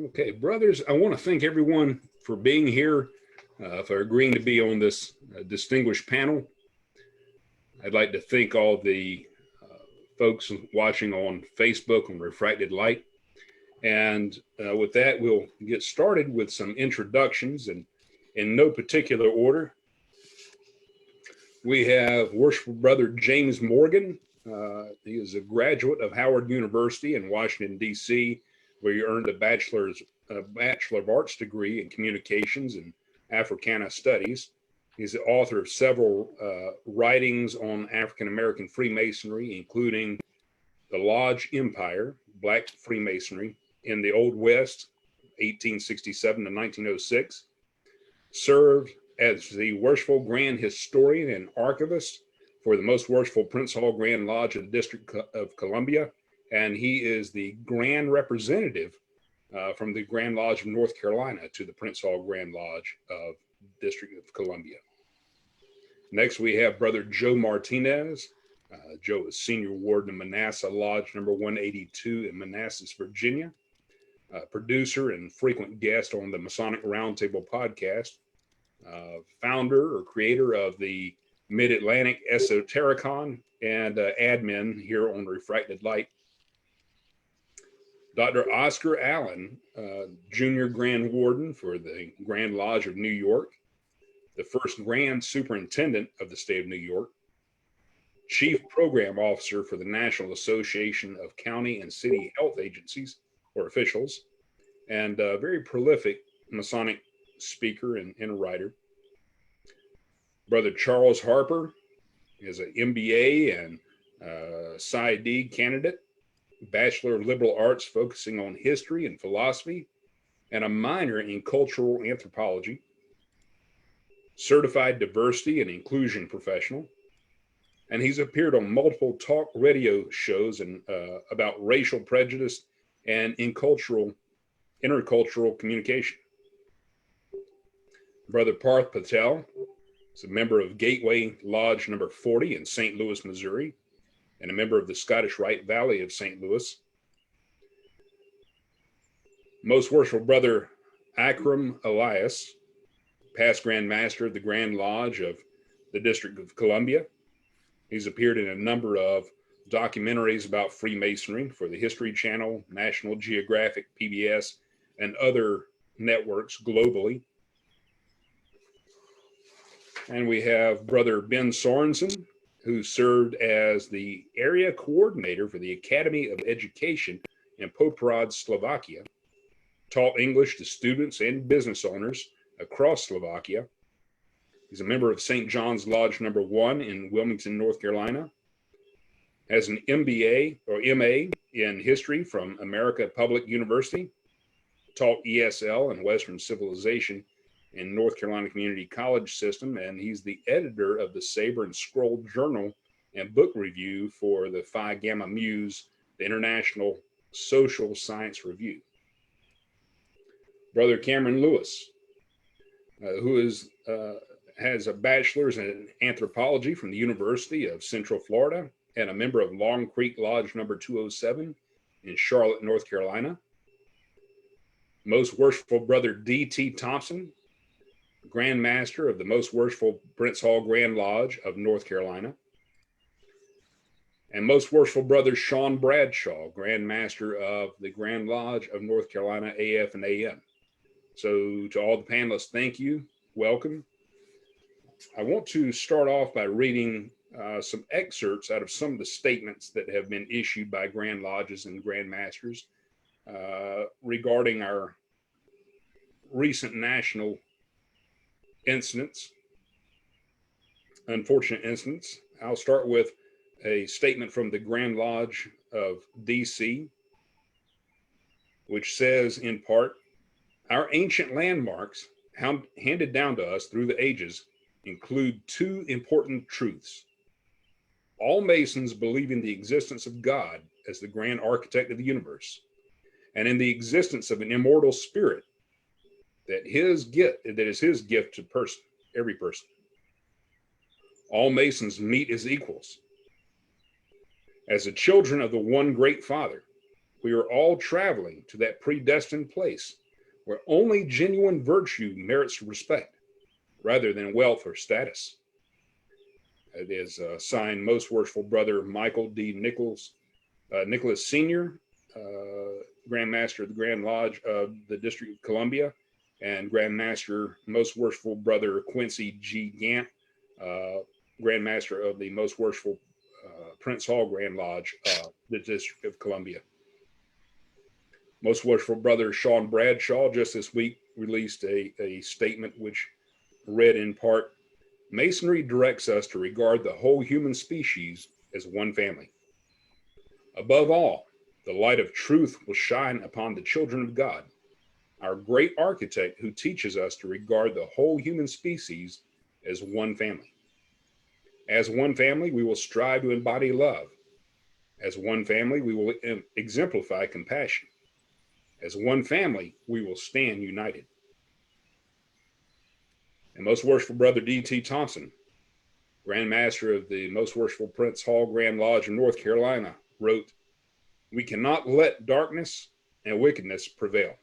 Okay, brothers, I want to thank everyone for being here, for agreeing to be on this distinguished panel. I'd like to thank all the folks watching on Facebook on Refracted Light. And with that, we'll get started with some introductions, and in no particular order. We have worshipful brother James Morgan. He is a graduate of Howard University in Washington, D.C., where he earned a Bachelor of Arts degree in Communications and Africana Studies. He's the author of several writings on African American Freemasonry, including The Lodge Empire, Black Freemasonry in the Old West, 1867 to 1906. Served as the Worshipful Grand Historian and Archivist for the Most Worshipful Prince Hall Grand Lodge of the District of Columbia. And he is the Grand Representative from the Grand Lodge of North Carolina to the Prince Hall Grand Lodge of District of Columbia. Next, we have Brother Joe Martinez. Joe is Senior Warden of Manassas Lodge number 182 in Manassas, Virginia. Producer and frequent guest on the Masonic Roundtable podcast. Founder or creator of the Mid-Atlantic Esotericon, and admin here on Refracted Light. Dr. Oscar Allen, Junior Grand Warden for the Grand Lodge of New York, the first Grand Superintendent of the state of New York, Chief Program Officer for the National Association of County and City Health Agencies or officials, and a very prolific Masonic speaker and writer. Brother Charles Harper is an MBA and PsyD candidate, Bachelor of Liberal Arts focusing on history and philosophy, and a minor in cultural anthropology. Certified diversity and inclusion professional. And he's appeared on multiple talk radio shows and about racial prejudice and intercultural communication. Brother Parth Patel is a member of Gateway Lodge number 40 in St. Louis, Missouri, and a member of the Scottish Rite Valley of St. Louis. Most Worshipful Brother Akram Elias, past Grand Master of the Grand Lodge of the District of Columbia. He's appeared in a number of documentaries about Freemasonry for the History Channel, National Geographic, PBS, and other networks globally. And we have Brother Ben Sorensen, who served as the area coordinator for the Academy of Education in Poprad, Slovakia, taught English to students and business owners across Slovakia. He's a member of St. John's Lodge number 1 in Wilmington, North Carolina, has an MBA or MA in history from America Public University, taught ESL and Western Civilization in North Carolina Community College System, and he's the editor of the Saber and Scroll Journal and book review for the Phi Gamma Muse, the International Social Science Review. Brother Cameron Lewis, who has a bachelor's in anthropology from the University of Central Florida and a member of Long Creek Lodge number 207 in Charlotte, North Carolina. Most Worshipful Brother D.T. Thompson, Grand Master of the Most Worshipful Prince Hall Grand Lodge of North Carolina. And Most Worshipful Brother Sean Bradshaw, Grand Master of the Grand Lodge of North Carolina, AF and AM. So to all the panelists, thank you, welcome. I want to start off by reading some excerpts out of some of the statements that have been issued by Grand Lodges and Grand Masters regarding our recent national incidents, unfortunate incidents. I'll start with a statement from the Grand Lodge of DC, which says in part, "Our ancient landmarks handed down to us through the ages include two important truths. All Masons believe in the existence of God as the grand architect of the universe, and in the existence of an immortal spirit that is his gift to every person. All Masons meet as equals. As the children of the one great Father, we are all traveling to that predestined place where only genuine virtue merits respect rather than wealth or status. It is signed Most Worshipful Brother Michael D. Nicholas Sr., Grand Master of the Grand Lodge of the District of Columbia, and Grand Master Most Worshipful Brother Quincy G. Gant, Grand Master of the Most Worshipful Prince Hall Grand Lodge, the District of Columbia. Most Worshipful Brother Sean Bradshaw just this week released a statement which read in part, Masonry directs us to regard the whole human species as one family. Above all, the light of truth will shine upon the children of God, our great architect who teaches us to regard the whole human species as one family. As one family, we will strive to embody love. As one family, we will exemplify compassion. As one family, we will stand united. And Most Worshipful Brother D.T. Thompson, Grand Master of the Most Worshipful Prince Hall Grand Lodge of North Carolina, wrote, we cannot let darkness and wickedness prevail.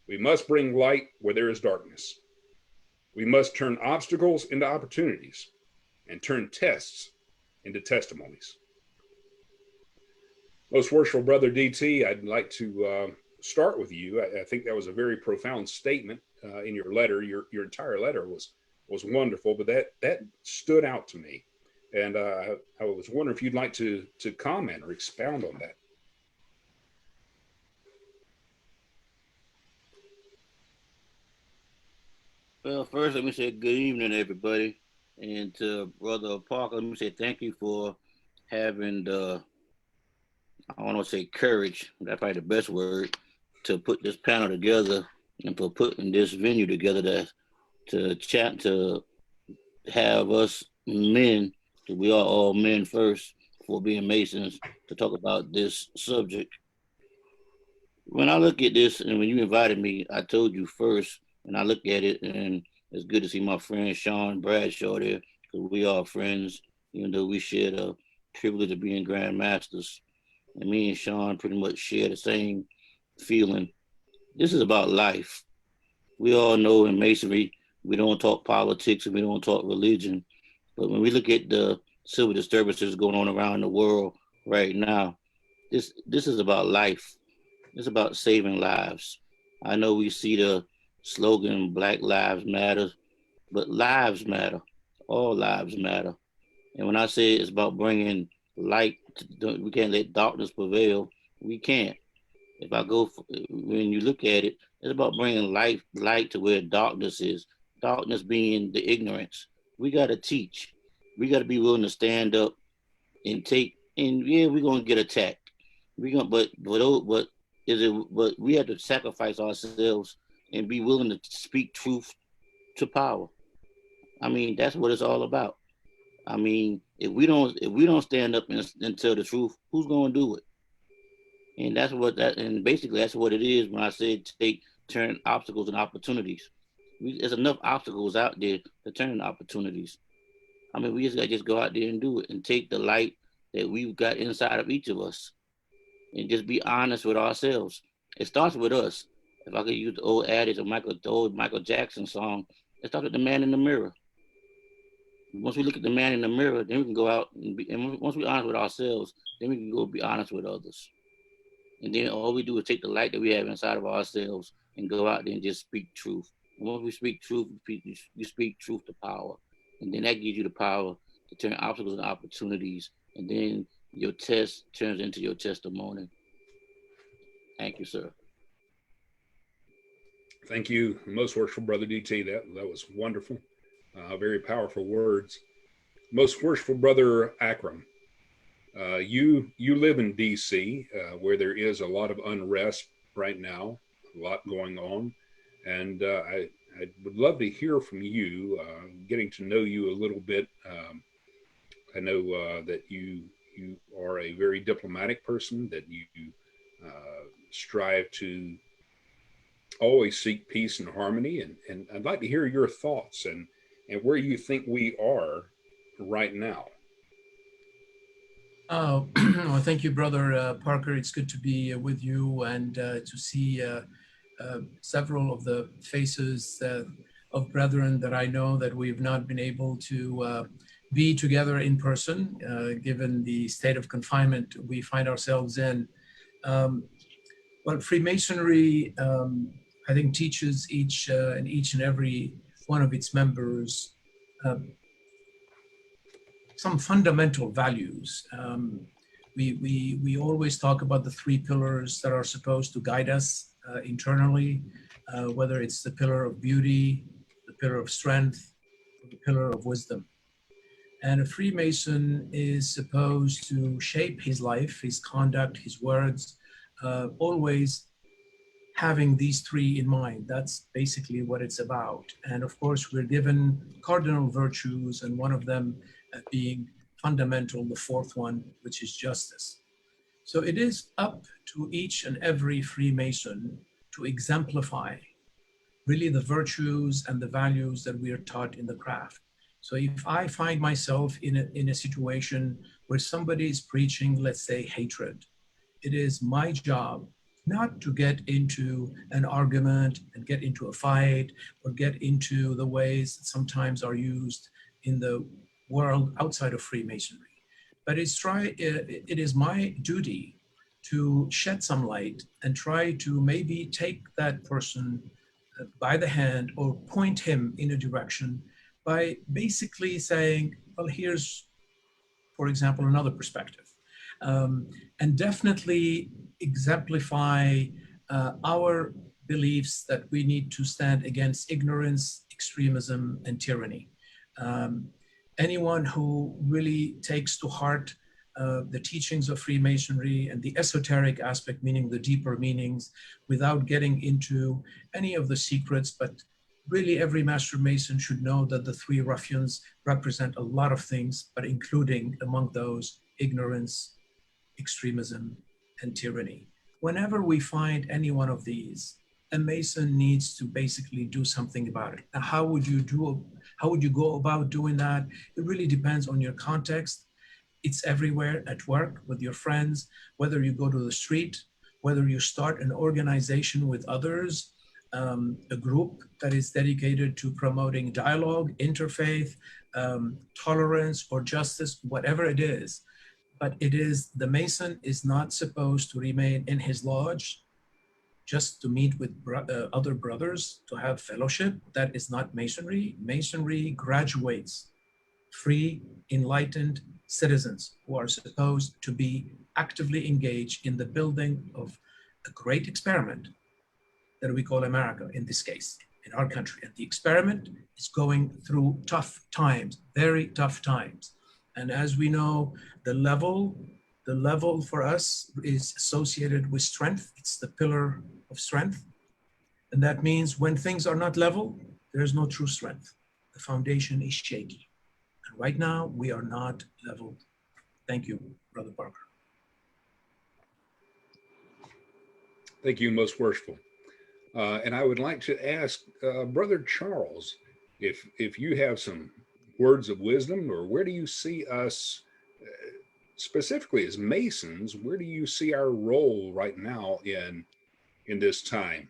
We must bring light where there is darkness. We must turn obstacles into opportunities and turn tests into testimonies. Most Worshipful Brother DT, I'd like to start with you. I think that was a very profound statement in your letter. Your entire letter was wonderful, but that stood out to me. And I was wondering if you'd like to comment or expound on that. Well, first, let me say good evening, everybody. And to Brother Parker, let me say thank you for having the, I want to say courage, that's probably the best word, to put this panel together and for putting this venue together to chat, to have us men, because we are all men first, for being Masons, to talk about this subject. When I look at this, and when you invited me, I told you first, and I look at it, and it's good to see my friend Sean Bradshaw there, because we are friends, even though we share the privilege of being Grand Masters. And me and Sean pretty much share the same feeling. This is about life. We all know in Masonry, we don't talk politics and we don't talk religion. But when we look at the civil disturbances going on around the world right now, this is about life. It's about saving lives. I know we see the slogan Black Lives Matter, but lives matter. All lives matter. And when I say it's about bringing light, we can't let darkness prevail. We can't. If I go, when you look at it, it's about bringing light to where darkness is. Darkness being the ignorance. We got to teach. We got to be willing to stand up and take. And yeah, we're gonna get attacked. We gonna, but we have to sacrifice ourselves and be willing to speak truth to power. I mean, that's what it's all about. I mean, if we don't stand up and tell the truth, who's gonna do it? And and basically that's what it is when I say turn obstacles and opportunities. There's enough obstacles out there to turn opportunities. I mean, we just got to just go out there and do it and take the light that we've got inside of each of us and just be honest with ourselves. It starts with us. If I could use the old adage of the old Michael Jackson song, it starts with the man in the mirror. Once we look at the man in the mirror, then we can go out and once we're honest with ourselves, then we can go be honest with others. And then all we do is take the light that we have inside of ourselves and go out there and just speak truth. And once we speak truth, you speak truth to power. And then that gives you the power to turn obstacles into opportunities. And then your test turns into your testimony. Thank you, sir. Thank you, Most Worshipful Brother DT. That was wonderful. Very powerful words. Most Worshipful Brother Akram, you live in D.C., where there is a lot of unrest right now, a lot going on, and I would love to hear from you, getting to know you a little bit. I know that you are a very diplomatic person, that you strive to always seek peace and harmony. And I'd like to hear your thoughts and where you think we are right now. Well, thank you, Brother Parker. It's good to be with you and to see several of the faces of brethren that I know that we've not been able to be together in person, given the state of confinement we find ourselves in. Um, well, Freemasonry, I think, teaches each and every one of its members uh, some fundamental values. We always talk about the three pillars that are supposed to guide us internally, whether it's the pillar of beauty, the pillar of strength, or the pillar of wisdom. And a Freemason is supposed to shape his life, his conduct, his words, always having these three in mind. That's basically what it's about. And of course, we're given cardinal virtues, and one of them being fundamental, the fourth one, which is justice. So it is up to each and every Freemason to exemplify really the virtues and the values that we are taught in the craft. So if I find myself in a situation where somebody is preaching, let's say, hatred, it is my job not to get into an argument and get into a fight or get into the ways that sometimes are used in the world outside of Freemasonry. But it is my duty to shed some light and try to maybe take that person by the hand or point him in a direction by basically saying, well, here's, for example, another perspective. And definitely exemplify our beliefs that we need to stand against ignorance, extremism, and tyranny. Anyone who really takes to heart the teachings of Freemasonry and the esoteric aspect, meaning the deeper meanings, without getting into any of the secrets, but really every Master Mason should know that the three ruffians represent a lot of things, but including among those ignorance, extremism, and tyranny. Whenever we find any one of these, a Mason needs to basically do something about it. Now, how would you go about doing that? It really depends on your context. It's everywhere, at work, with your friends, whether you go to the street, whether you start an organization with others, a group that is dedicated to promoting dialogue, interfaith, tolerance, or justice, whatever it is. But the Mason is not supposed to remain in his lodge just to meet with other brothers, to have fellowship. That is not Masonry. Masonry graduates free, enlightened citizens who are supposed to be actively engaged in the building of a great experiment that we call America in this case, in our country. And the experiment is going through tough times, very tough times. And as we know, the level for us is associated with strength. It's the pillar of strength. And that means when things are not level, there's no true strength. The foundation is shaky. And right now, we are not leveled. Thank you, Brother Parker. Thank you, most worshipful. And I would like to ask Brother Charles if you have some words of wisdom, or where do you see us specifically as Masons? Where do you see our role right now in this time?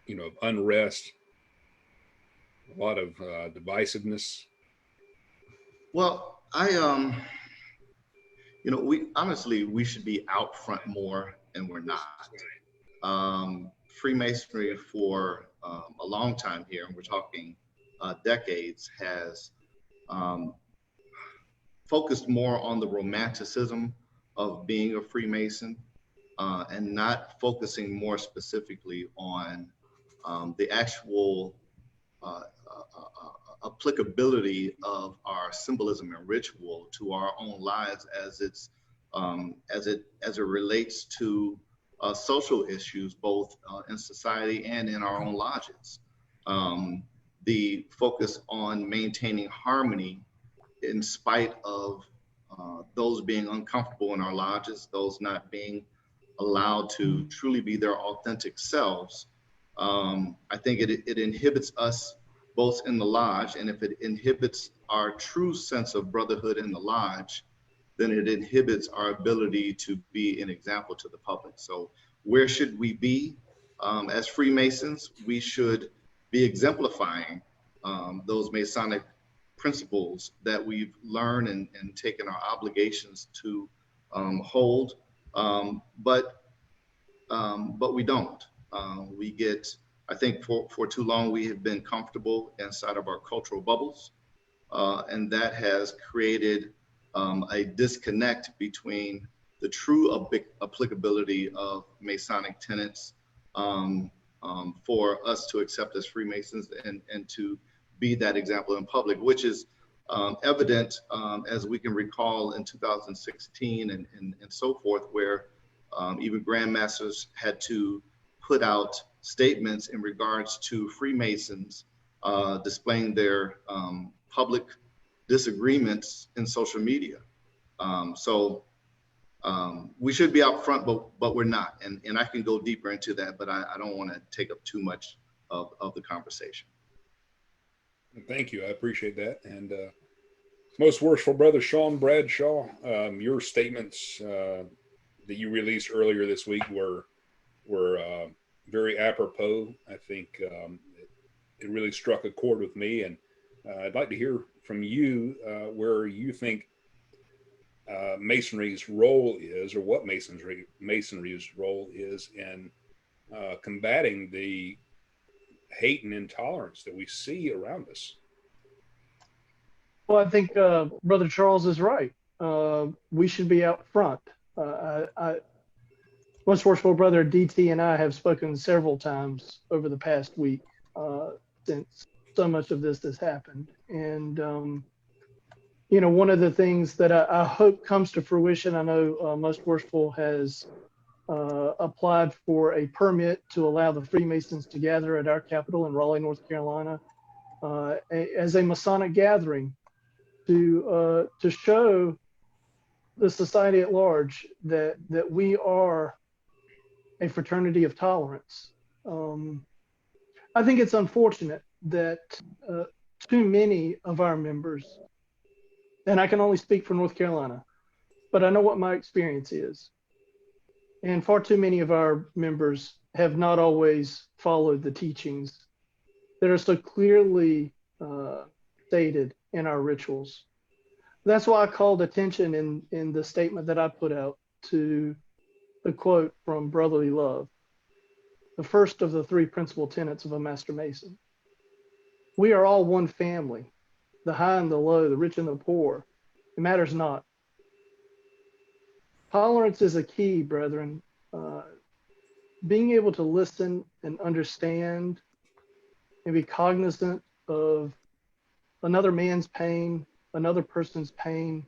Of unrest, a lot of divisiveness. Well, we should be out front more, and we're not. Freemasonry for a long time here, and we're talking decades, has focused more on the romanticism of being a Freemason and not focusing more specifically on the actual applicability of our symbolism and ritual to our own lives as it relates to social issues, both in society and in our own lodges. The focus on maintaining harmony in spite of those being uncomfortable in our lodges, those not being allowed to truly be their authentic selves, I think it inhibits us both in the lodge, and if it inhibits our true sense of brotherhood in the lodge, then it inhibits our ability to be an example to the public. So where should we be? As Freemasons, we should be exemplifying those Masonic principles that we've learned and taken our obligations to hold, but we don't. We get, I think for too long, we have been comfortable inside of our cultural bubbles, and that has created a disconnect between the true applicability of Masonic tenets for us to accept as Freemasons and to be that example in public, which is evident as we can recall in 2016 and so forth, where even grandmasters had to put out statements in regards to Freemasons displaying their public disagreements in social media. So we should be out front, but we're not. And I can go deeper into that, but I don't want to take up too much of the conversation. Thank you. I appreciate that. And most worshipful brother Sean Bradshaw, your statements that you released earlier this week were very apropos. I think it really struck a chord with me, and I'd like to hear from you where you think Masonry's role is, or what Masonry's role is in combating the hate and intolerance that we see around us. Well, I think Brother Charles is right. We should be out front. Most worshipful Brother DT and I have spoken several times over the past week since so much of this has happened. And, you know, one of the things that I hope comes to fruition, I know Most Worshipful has applied for a permit to allow the Freemasons to gather at our Capitol in Raleigh, North Carolina, as a Masonic gathering to show the society at large that we are a fraternity of tolerance. I think it's unfortunate that too many of our members, and I can only speak for North Carolina, but I know what my experience is. And far too many of our members have not always followed the teachings that are so clearly stated in our rituals. That's why I called attention in the statement that I put out to the quote from Brotherly Love, the first of the three principal tenets of a Master Mason. We are all one family, the high and the low, the rich and the poor. It matters not. Tolerance is a key, brethren. Being able to listen and understand and be cognizant of another man's pain, another person's pain.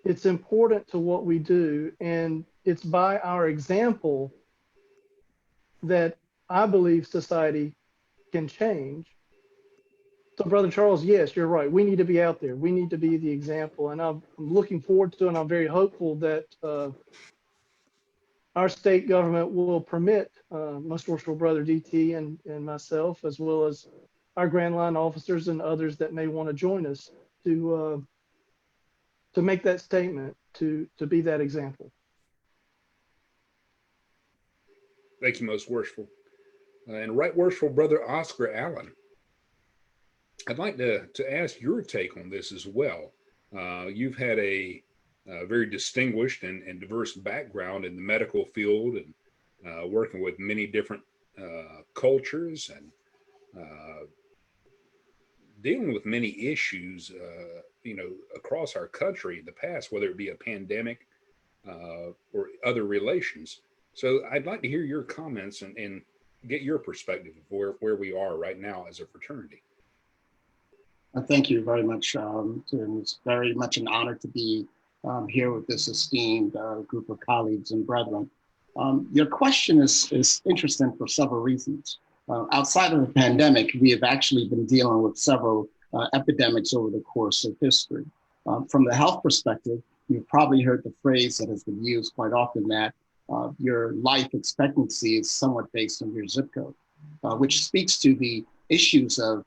It's important to what we do, and it's by our example that I believe society can change. So Brother Charles, yes, you're right. We need to be out there. We need to be the example. And I'm looking forward to, and I'm very hopeful that our state government will permit Most Worshipful Brother DT and myself, as well as our Grand Line officers and others that may want to join us to make that statement, to be that example. Thank you, Most Worshipful. And Right Worshipful Brother Oscar Allen, I'd like to ask your take on this as well. You've had a very distinguished and diverse background in the medical field and working with many different cultures and dealing with many issues, across our country in the past, whether it be a pandemic or other relations. So I'd like to hear your comments and get your perspective of where we are right now as a fraternity. Thank you very much. And it's very much an honor to be here with this esteemed group of colleagues and brethren. Your question is interesting for several reasons. Outside of the pandemic, we have actually been dealing with several epidemics over the course of history. From the health perspective, you've probably heard the phrase that has been used quite often that your life expectancy is somewhat based on your zip code, which speaks to the issues of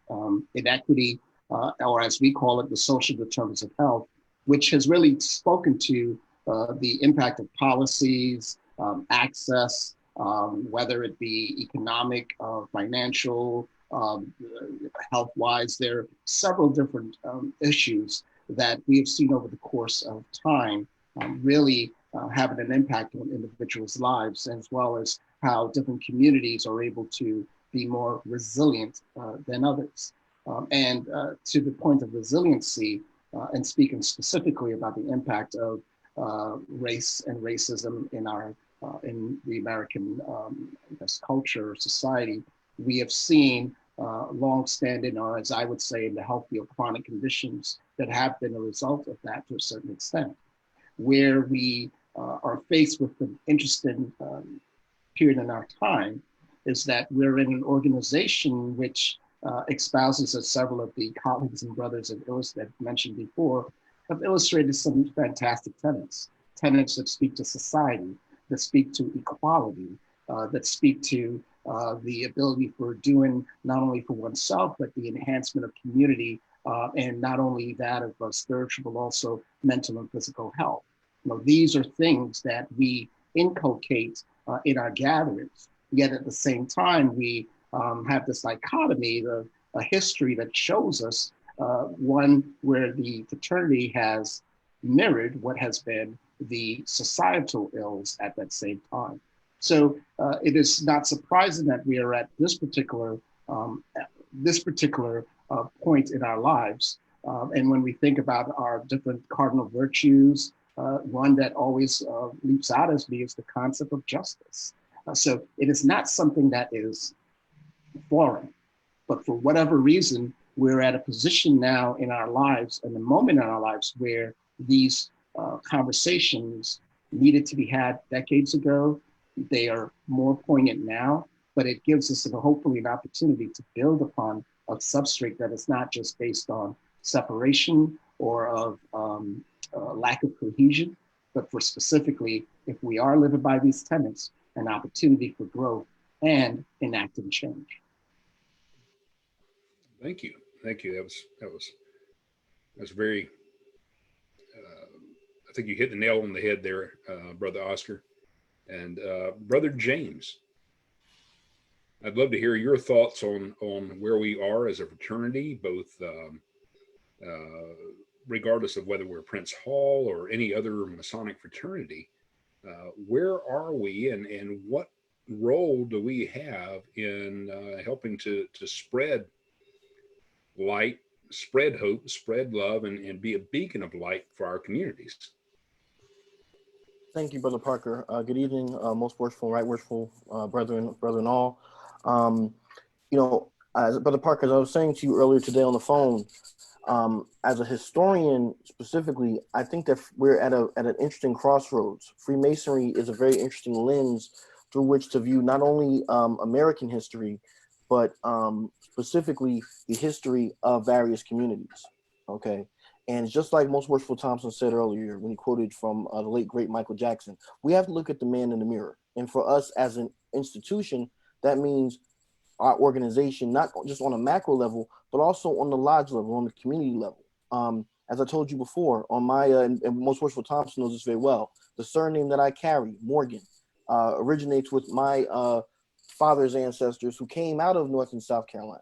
inequity, or as we call it, the social determinants of health, which has really spoken to the impact of policies, access, whether it be economic, financial, health-wise. There are several different issues that we have seen over the course of time really having an impact on individuals' lives, as well as how different communities are able to be more resilient than others. And to the point of resiliency, and speaking specifically about the impact of race and racism in our in the American culture or society, we have seen long-standing, or as I would say, in the healthy or chronic conditions that have been a result of that to a certain extent, where we are faced with an interesting period in our time is that we're in an organization which espouses, as several of the colleagues and brothers that mentioned before, have illustrated some fantastic tenets that speak to society, that speak to equality, that speak to the ability for doing not only for oneself, but the enhancement of community, and not only that of spiritual, but also mental and physical health. You know, these are things that we inculcate in our gatherings, yet at the same time, we have this dichotomy of a history that shows us one where the fraternity has mirrored what has been the societal ills at that same time. So it is not surprising that we are at this particular point in our lives. And when we think about our different cardinal virtues, one that always leaps out as me is the concept of justice. So it is not something that is foreign, but for whatever reason, we're at a position now in our lives and the moment in our lives where these conversations needed to be had decades ago. They are more poignant now, but it gives us hopefully an opportunity to build upon a substrate that is not just based on separation or of lack of cohesion, but for specifically, if we are living by these tenets, an opportunity for growth and enacting change. Thank you. Thank you. That was very, I think you hit the nail on the head there, Brother Oscar. And Brother James, I'd love to hear your thoughts on where we are as a fraternity, both regardless of whether we're Prince Hall or any other Masonic fraternity. Where are we, and what role do we have in helping to spread light, spread hope, spread love, and be a beacon of light for our communities? Thank you, Brother Parker. Good evening, most worshipful, right worshipful brethren all. You know, as Brother Parker, as I was saying to you earlier today on the phone, as a historian specifically, I think that we're at an interesting crossroads. Freemasonry is a very interesting lens through which to view not only American history, but specifically the history of various communities. Okay. And just like most worshipful Thompson said earlier when he quoted from the late, great Michael Jackson, we have to look at the man in the mirror. And for us as an institution, that means our organization, not just on a macro level, but also on the lodge level, on the community level. As I told you before, on my, and most worshipful Thompson knows this very well, the surname that I carry, Morgan, originates with my father's ancestors who came out of North and South Carolina.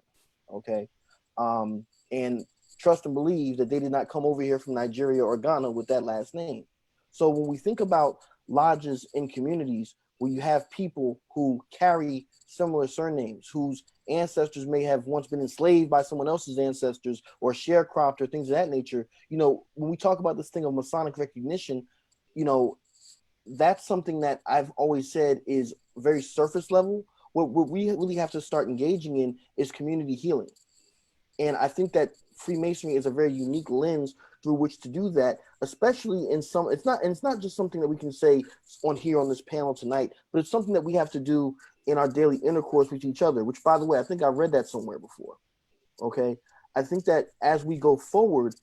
Okay. And trust and believe that they did not come over here from Nigeria or Ghana with that last name. So when we think about lodges in communities where you have people who carry similar surnames, whose ancestors may have once been enslaved by someone else's ancestors or sharecropped or things of that nature, you know, when we talk about this thing of Masonic recognition, you know, that's something that I've always said is very surface level. What we really have to start engaging in is community healing. And I think that Freemasonry is a very unique lens through which to do that, especially in some, it's not just something that we can say on here on this panel tonight, but it's something that we have to do in our daily intercourse with each other, which, by the way, I think I read that somewhere before. Okay. I think that as we go forward,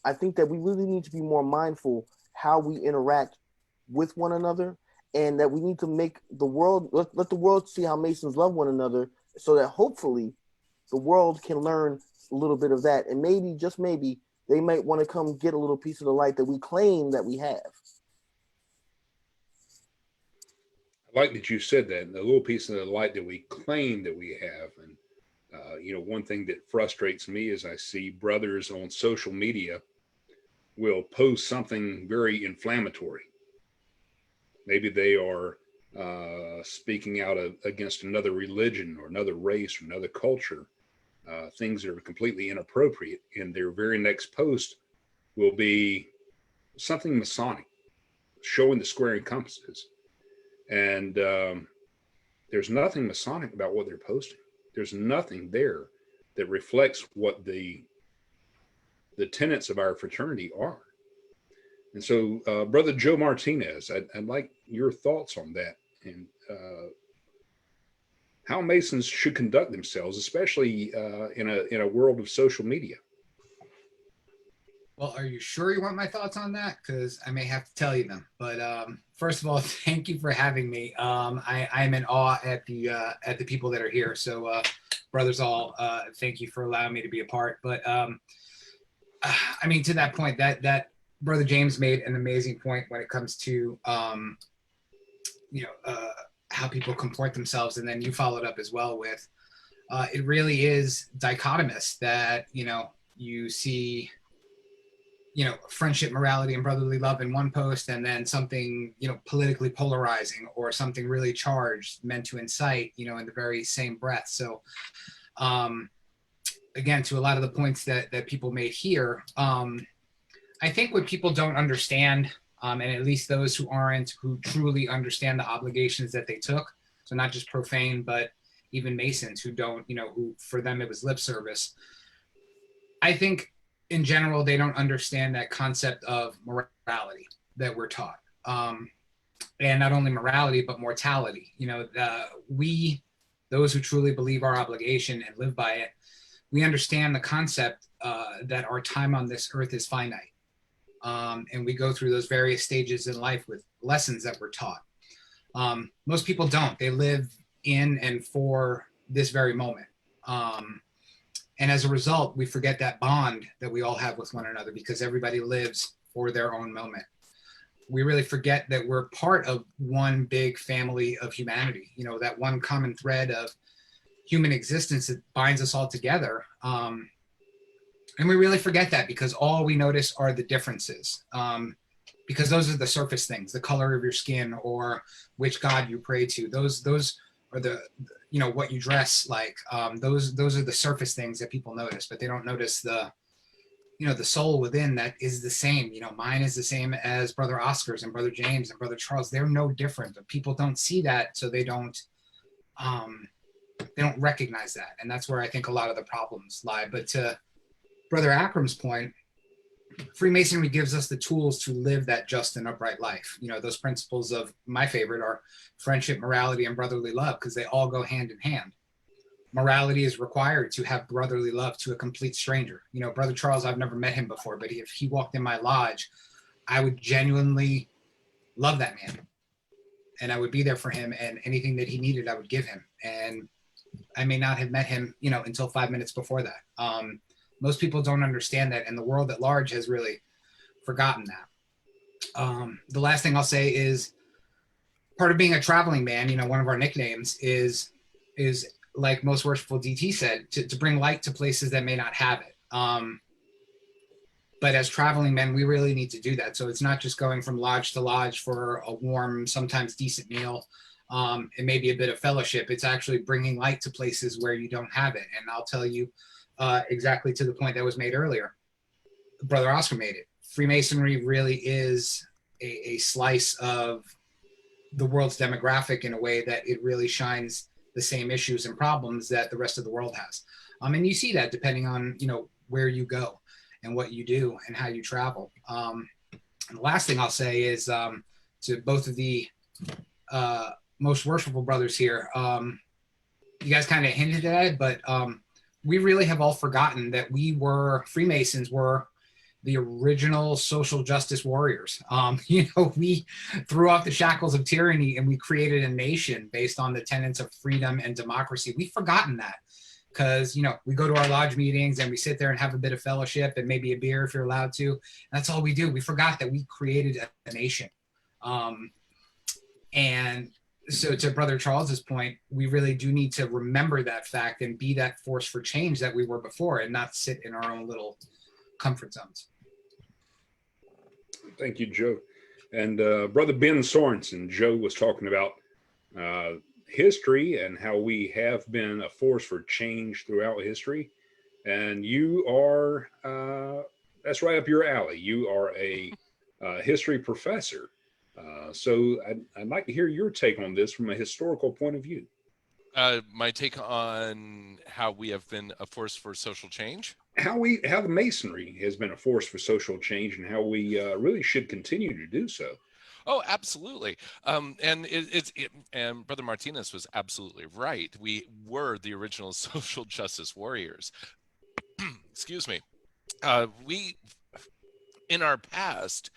I think that we really need to be more mindful how we interact with one another and that we need to make the world, let the world see how Masons love one another, so that hopefully the world can learn a little bit of that. And maybe, just maybe, they might want to come get a little piece of the light that we claim that we have. I like that you said that, the little piece of the light that we claim that we have. And, one thing that frustrates me is I see brothers on social media will post something very inflammatory. Maybe they are speaking out against another religion or another race or another culture, things that are completely inappropriate. And their very next post will be something Masonic, showing the square and compasses. And there's nothing Masonic about what they're posting. There's nothing there that reflects what the tenets of our fraternity are. And so, Brother Joe Martinez, I'd like your thoughts on that, and how Masons should conduct themselves, especially in a world of social media. Well, are you sure you want my thoughts on that? Because I may have to tell you them. But first of all, thank you for having me. I'm in awe at the people that are here. So, brothers all, thank you for allowing me to be a part. But I mean, to that point, that Brother James made an amazing point when it comes to how people comport themselves, and then you followed up as well with it really is dichotomous that you see friendship, morality, and brotherly love in one post, and then something politically polarizing or something really charged meant to incite in the very same breath. So again, to a lot of the points that people made here, I think what people don't understand, and at least those who truly understand the obligations that they took, so not just profane, but even Masons who don't, who for them it was lip service. I think in general, they don't understand that concept of morality that we're taught. And not only morality, but mortality. Those who truly believe our obligation and live by it, we understand the concept that our time on this earth is finite. And we go through those various stages in life with lessons that we're taught. Most people don't. They live in and for this very moment. And as a result, we forget that bond that we all have with one another because everybody lives for their own moment. We really forget that we're part of one big family of humanity, that one common thread of human existence that binds us all together. And we really forget that because all we notice are the differences, because those are the surface things, the color of your skin or which God you pray to. Those are the what you dress like. Those are the surface things that people notice, but they don't notice the soul within that is the same. Mine is the same as Brother Oscar's and Brother James and Brother Charles. They're no different, but people don't see that, so they don't recognize that, and that's where I think a lot of the problems lie. But to Brother Akram's point, Freemasonry gives us the tools to live that just and upright life. Those principles of my favorite are friendship, morality, and brotherly love, because they all go hand in hand. Morality is required to have brotherly love to a complete stranger. Brother Charles, I've never met him before, but if he walked in my lodge, I would genuinely love that man. And I would be there for him, and anything that he needed, I would give him. And I may not have met him, until 5 minutes before that. Most people don't understand that, and the world at large has really forgotten that. The last thing I'll say is part of being a traveling man, one of our nicknames is like Most Worshipful DT said, to bring light to places that may not have it. But as traveling men, we really need to do that. So it's not just going from lodge to lodge for a warm, sometimes decent meal, and maybe a bit of fellowship. It's actually bringing light to places where you don't have it. And I'll tell you, exactly to the point that was made earlier. Brother Oscar made it. Freemasonry really is a slice of the world's demographic in a way that it really shines the same issues and problems that the rest of the world has. And you see that depending on, where you go and what you do and how you travel. And the last thing I'll say is to both of the most worshipful brothers here, you guys kind of hinted at it, but we really have all forgotten that Freemasons were the original social justice warriors. You know, we threw off the shackles of tyranny and we created a nation based on the tenets of freedom and democracy. We've forgotten that because, you know, we go to our lodge meetings and we sit there and have a bit of fellowship and maybe a beer if you're allowed to. And that's all we do. We forgot that we created a nation. And so to Brother Charles's point, we really do need to remember that fact and be that force for change that we were before and not sit in our own little comfort zones. Thank you, Joe. And Brother Ben Sorensen, Joe was talking about history and how we have been a force for change throughout history. And you are, that's right up your alley. You are a history professor. So I'd like to hear your take on this from a historical point of view. My take on how we have been a force for social change. How the Masonry has been a force for social change and how we really should continue to do so. Oh, absolutely. And Brother Martinez was absolutely right. We were the original social justice warriors. Excuse me. We, in our past,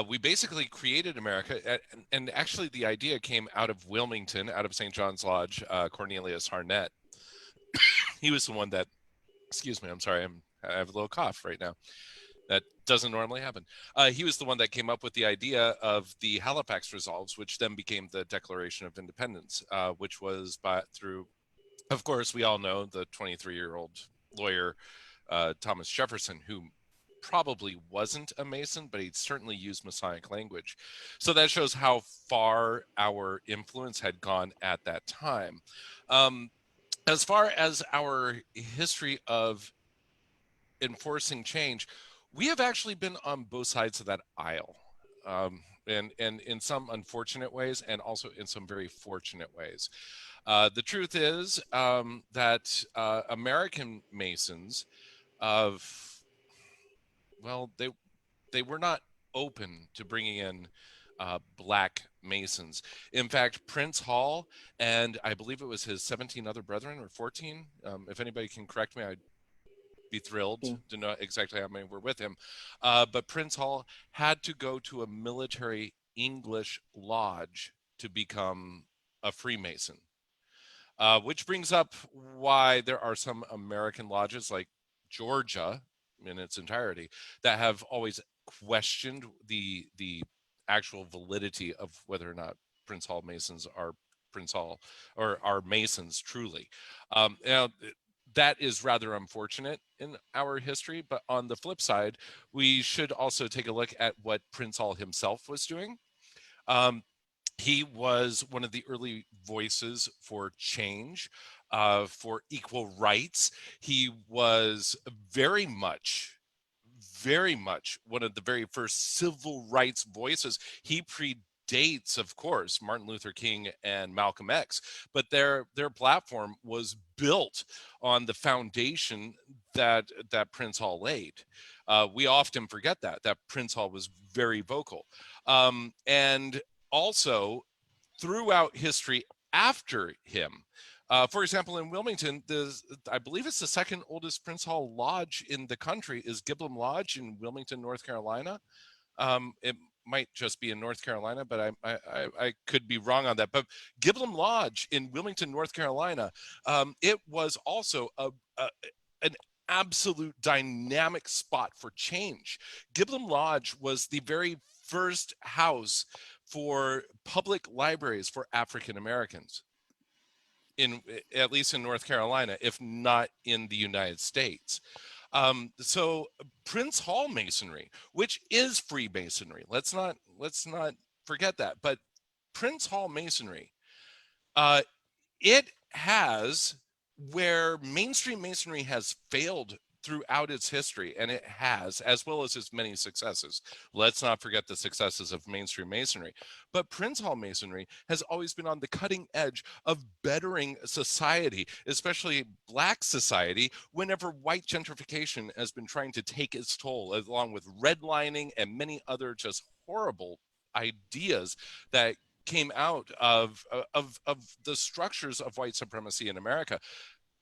we basically created America, and actually the idea came out of Wilmington, out of St. John's Lodge, Cornelius Harnett. He was the one that, excuse me, I'm sorry, I have a little cough right now. That doesn't normally happen. He was the one that came up with the idea of the Halifax Resolves, which then became the Declaration of Independence, which was through, of course, we all know the 23-year-old lawyer, Thomas Jefferson, who probably wasn't a Mason, but he certainly used Masonic language. So that shows how far our influence had gone at that time. As far as our history of enforcing change, we have actually been on both sides of that aisle, and in some unfortunate ways and also in some very fortunate ways. The truth is that American Masons they were not open to bringing in Black Masons. In fact, Prince Hall and I believe it was his 17 other brethren or 14. If anybody can correct me, I'd be thrilled to know exactly how many were with him. But Prince Hall had to go to a military English lodge to become a Freemason. Which brings up why there are some American lodges like Georgia in its entirety that have always questioned the actual validity of whether or not Prince Hall Masons are Prince Hall or are Masons truly. Now, that is rather unfortunate in our history, but on the flip side, we should also take a look at what Prince Hall himself was doing. He was one of the early voices for change, for equal rights. He was very much one of the very first civil rights voices. He predates, of course, Martin Luther King and Malcolm X, but their platform was built on the foundation that Prince Hall laid. We often forget that Prince Hall was very vocal. And also throughout history after him. For example, in Wilmington, I believe it's the second oldest Prince Hall lodge in the country is Giblin Lodge in Wilmington, North Carolina. It might just be in North Carolina, but I could be wrong on that. But Giblin Lodge in Wilmington, North Carolina, it was also an absolute dynamic spot for change. Giblin Lodge was the very first house for public libraries for African Americans, at least in North Carolina, if not in the United States. So Prince Hall Masonry, which is Freemasonry, let's not forget that. But Prince Hall Masonry, it has where mainstream Masonry has failed throughout its history, and it has, as well as its many successes. Let's not forget the successes of mainstream Masonry. But Prince Hall Masonry has always been on the cutting edge of bettering society, especially Black society, whenever white gentrification has been trying to take its toll, along with redlining and many other just horrible ideas that came out of the structures of white supremacy in America.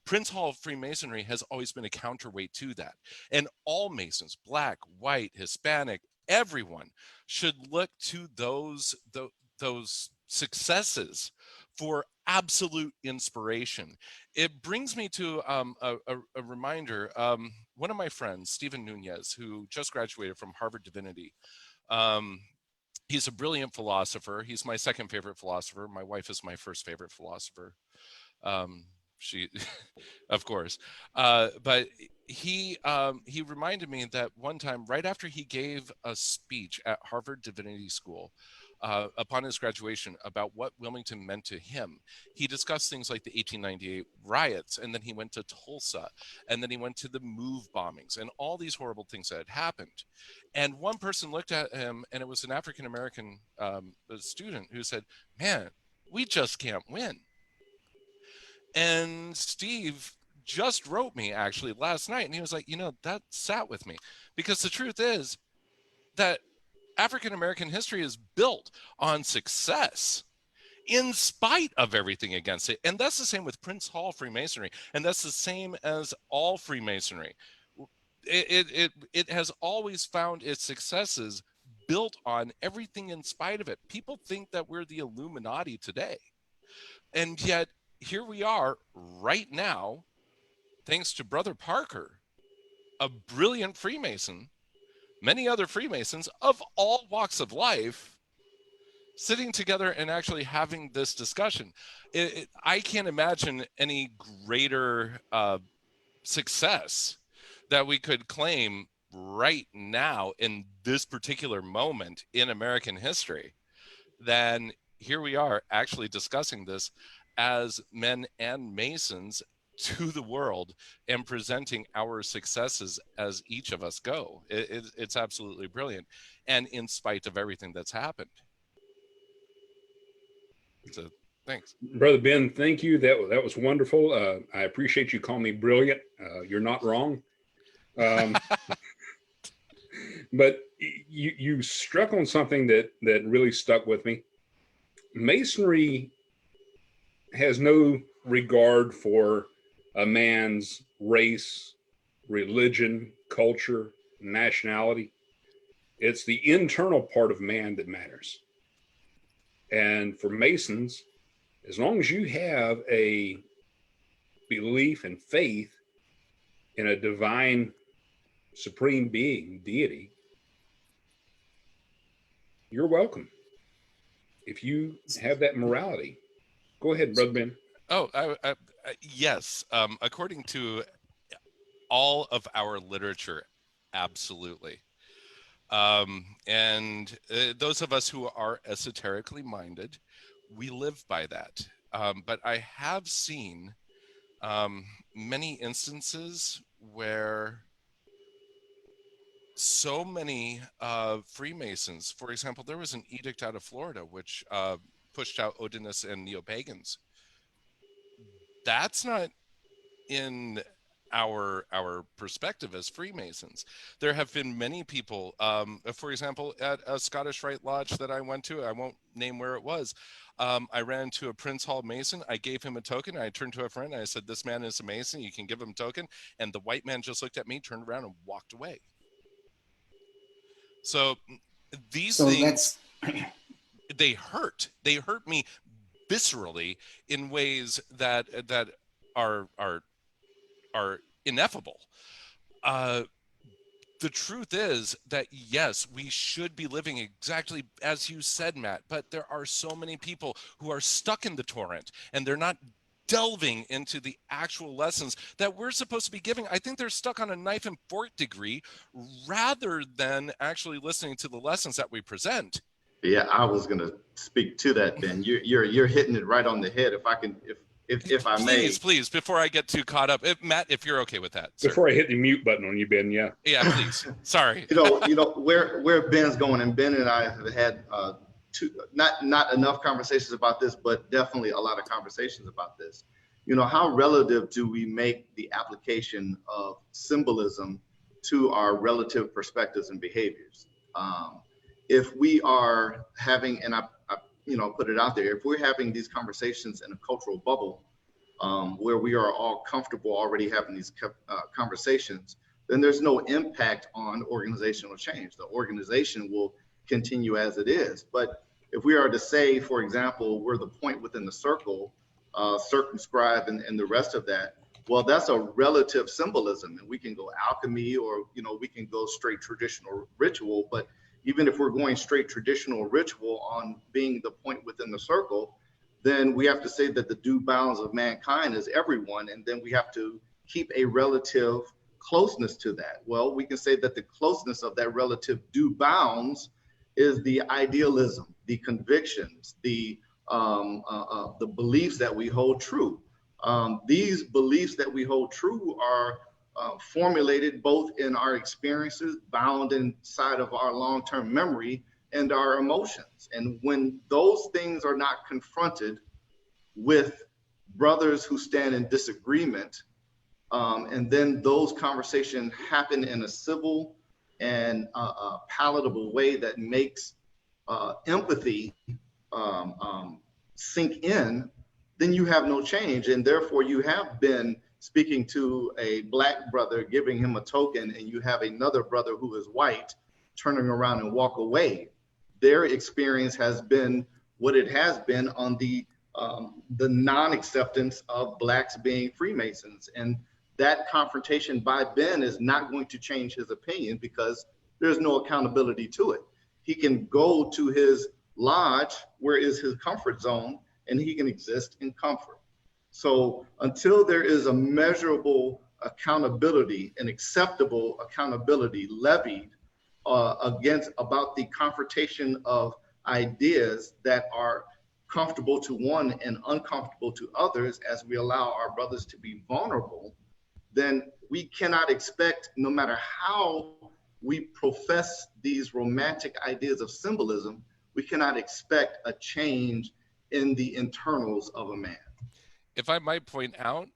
Prince Hall Freemasonry has always been a counterweight to that. And all Masons, black, white, Hispanic, everyone should look to those successes for absolute inspiration. It brings me to a reminder. One of my friends, Stephen Nunez, who just graduated from Harvard Divinity, he's a brilliant philosopher. He's my second favorite philosopher. My wife is my first favorite philosopher. She, of course, but he reminded me that one time, right after he gave a speech at Harvard Divinity School, upon his graduation, about what Wilmington meant to him, he discussed things like the 1898 riots, and then he went to Tulsa, and then he went to the MOVE bombings, and all these horrible things that had happened. And one person looked at him, and it was an African-American student who said, "Man, we just can't win." And Steve just wrote me actually last night, and he was like, that sat with me, because the truth is that African-American history is built on success in spite of everything against it. And that's the same with Prince Hall Freemasonry. And that's the same as all Freemasonry. It has always found its successes built on everything in spite of it. People think that we're the Illuminati today. And yet here we are right now, thanks to Brother Parker, a brilliant Freemason, many other Freemasons of all walks of life, sitting together and actually having this discussion. I can't imagine any greater success that we could claim right now in this particular moment in American history than here we are actually discussing this as men and Masons to the world and presenting our successes as each of us go. It's absolutely brilliant, and in spite of everything that's happened. So thanks, Brother Ben. Thank you. That was wonderful. I appreciate you calling me brilliant. You're not wrong. But you struck on something that really stuck with me. Masonry has no regard for a man's race, religion, culture, nationality. It's the internal part of man that matters. And for Masons, as long as you have a belief and faith in a divine supreme being, deity, you're welcome. If you have that morality, go ahead, Brother Ben. Oh, yes. According to all of our literature, absolutely. And those of us who are esoterically minded, we live by that. But I have seen many instances where so many Freemasons, for example, there was an edict out of Florida which pushed out Odinists and neo-pagans. That's not in our perspective as Freemasons. There have been many people, for example, at a Scottish Rite Lodge that I went to, I won't name where it was, I ran into a Prince Hall Mason. I gave him a token. I turned to a friend and I said, "This man is a Mason, you can give him a token." And the white man just looked at me, turned around and walked away. So these things, they hurt me viscerally in ways that are ineffable. The truth is that, yes, we should be living exactly as you said, Matt, but there are so many people who are stuck in the torrent and they're not delving into the actual lessons that we're supposed to be giving. I think they're stuck on a knife and fork degree rather than actually listening to the lessons that we present. Yeah, I was going to speak to that, Ben. You're hitting it right on the head. If I may, please, before I get too caught up, Matt, if you're okay with that, sir. Before I hit the mute button on you, Ben, yeah, please. Sorry. You know where Ben's going, and Ben and I have had not enough conversations about this, but definitely a lot of conversations about this. You know, how relative do we make the application of symbolism to our relative perspectives and behaviors? If we are having, and I put it out there, if we're having these conversations in a cultural bubble, where we are all comfortable already having these conversations, then there's no impact on organizational change. The organization will continue as it is. But if we are to say, for example, we're the point within the circle, circumscribe and the rest of that, well, that's a relative symbolism, and we can go alchemy, or we can go straight traditional ritual. But even if we're going straight traditional ritual on being the point within the circle, then we have to say that the due bounds of mankind is everyone, and then we have to keep a relative closeness to that. Well, we can say that the closeness of that relative due bounds is the idealism, the convictions, the beliefs that we hold true. These beliefs that we hold true are formulated both in our experiences, bound inside of our long-term memory, and our emotions. And when those things are not confronted with brothers who stand in disagreement, and then those conversations happen in a civil and palatable way that makes empathy sink in, then you have no change. And therefore you have been speaking to a Black brother, giving him a token, and you have another brother who is white turning around and walk away. Their experience has been what it has been on the non-acceptance of Blacks being Freemasons. And that confrontation by Ben is not going to change his opinion, because there's no accountability to it. He can go to his lodge, where is his comfort zone, and he can exist in comfort. So until there is a measurable accountability, an acceptable accountability levied about the confrontation of ideas that are comfortable to one and uncomfortable to others, as we allow our brothers to be vulnerable, then we cannot expect, no matter how we profess these romantic ideas of symbolism, we cannot expect a change in the internals of a man. If I might point out,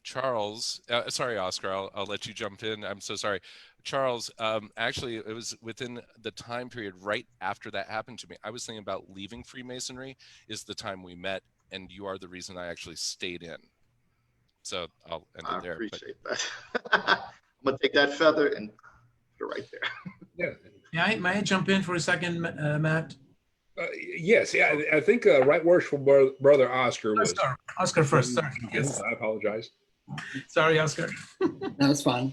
Charles, sorry, Oscar, I'll let you jump in. I'm so sorry. Charles, actually, it was within the time period right after that happened to me. I was thinking about leaving Freemasonry is the time we met, and you are the reason I actually stayed in. So I'll end it there. I appreciate that. I'm going to take that feather and put it right there. Yeah. May I jump in for a second, Matt? Yes, yeah, I think Right Worshipful Brother Oscar was. Oscar first, sorry. Yes. I apologize. Sorry, Oscar. That's fine.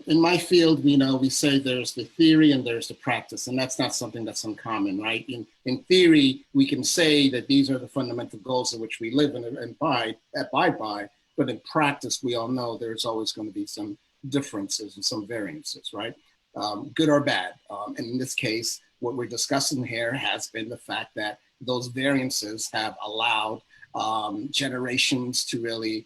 In my field, we say there's the theory and there's the practice, and that's not something that's uncommon, right? In theory, we can say that these are the fundamental goals in which we live and abide by, but in practice, we all know there's always going to be some differences and some variances, right? Good or bad. And in this case, what we're discussing here has been the fact that those variances have allowed generations to really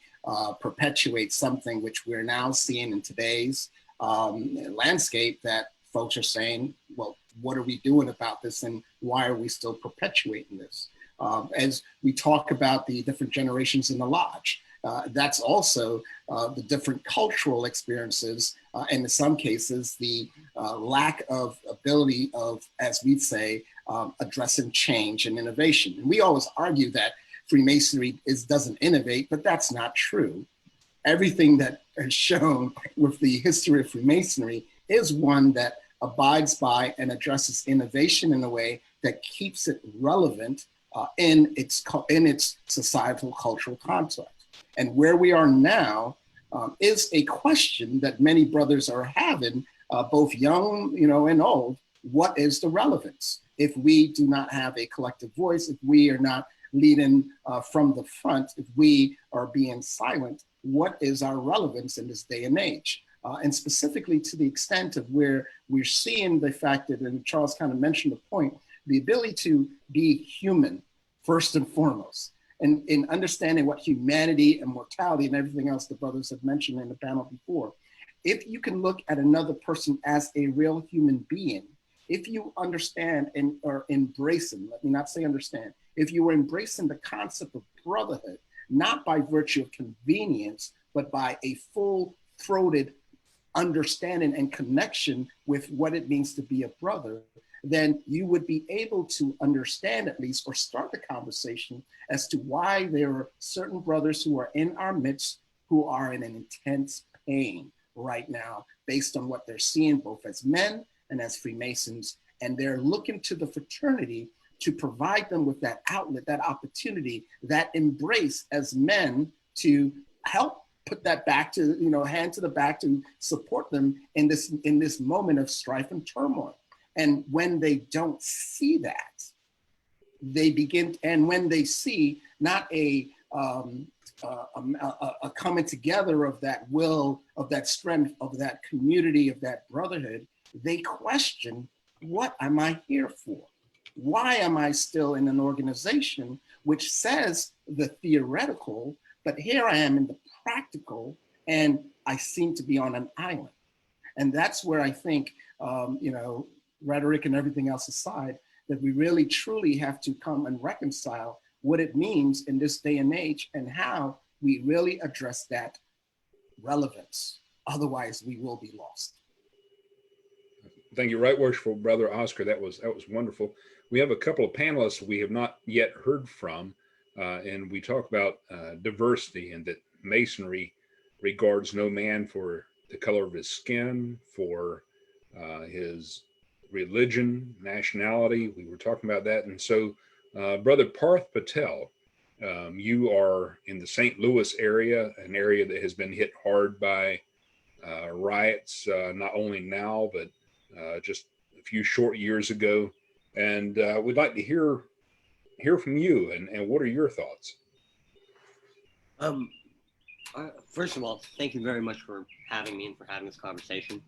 perpetuate something which we're now seeing in today's landscape, that folks are saying, well, what are we doing about this, and why are we still perpetuating this? As we talk about the different generations in the lodge, that's also the different cultural experiences, and in some cases, the lack of ability of, as we'd say, addressing change and innovation. And we always argue that Freemasonry doesn't innovate, but that's not true. Everything that is shown with the history of Freemasonry is one that abides by and addresses innovation in a way that keeps it relevant in its societal cultural context. And where we are now is a question that many brothers are having, both young, and old. What is the relevance? If we do not have a collective voice, if we are not leading from the front, if we are being silent, what is our relevance in this day and age? And specifically to the extent of where we're seeing the fact that, and Charles kind of mentioned the point, the ability to be human first and foremost, and in understanding what humanity and mortality and everything else the brothers have mentioned in the panel before. If you can look at another person as a real human being, if you understand and are embracing, let me not say understand, if you are embracing the concept of brotherhood, not by virtue of convenience, but by a full-throated understanding and connection with what it means to be a brother, then you would be able to understand at least, or start the conversation as to why there are certain brothers who are in our midst who are in an intense pain right now, based on what they're seeing both as men and as Freemasons. And they're looking to the fraternity to provide them with that outlet, that opportunity, that embrace as men to help put that back to, hand to the back to support them in this moment of strife and turmoil. And when they don't see that, they begin, and when they see not a coming together of that will, of that strength, of that community, of that brotherhood, they question, what am I here for? Why am I still in an organization which says the theoretical, but here I am in the practical, and I seem to be on an island? And that's where I think, rhetoric and everything else aside, that we really truly have to come and reconcile what it means in this day and age and how we really address that relevance. Otherwise, we will be lost. Thank you, Right Worshipful Brother Oscar. That was wonderful. We have a couple of panelists we have not yet heard from, and we talk about diversity, and that Masonry regards no man for the color of his skin, for his religion, nationality. We were talking about that. And so, Brother Parth Patel, you are in the St. Louis area, an area that has been hit hard by riots, not only now, but just a few short years ago. And we'd like to hear from you, and what are your thoughts? First of all, thank you very much for having me and for having this conversation.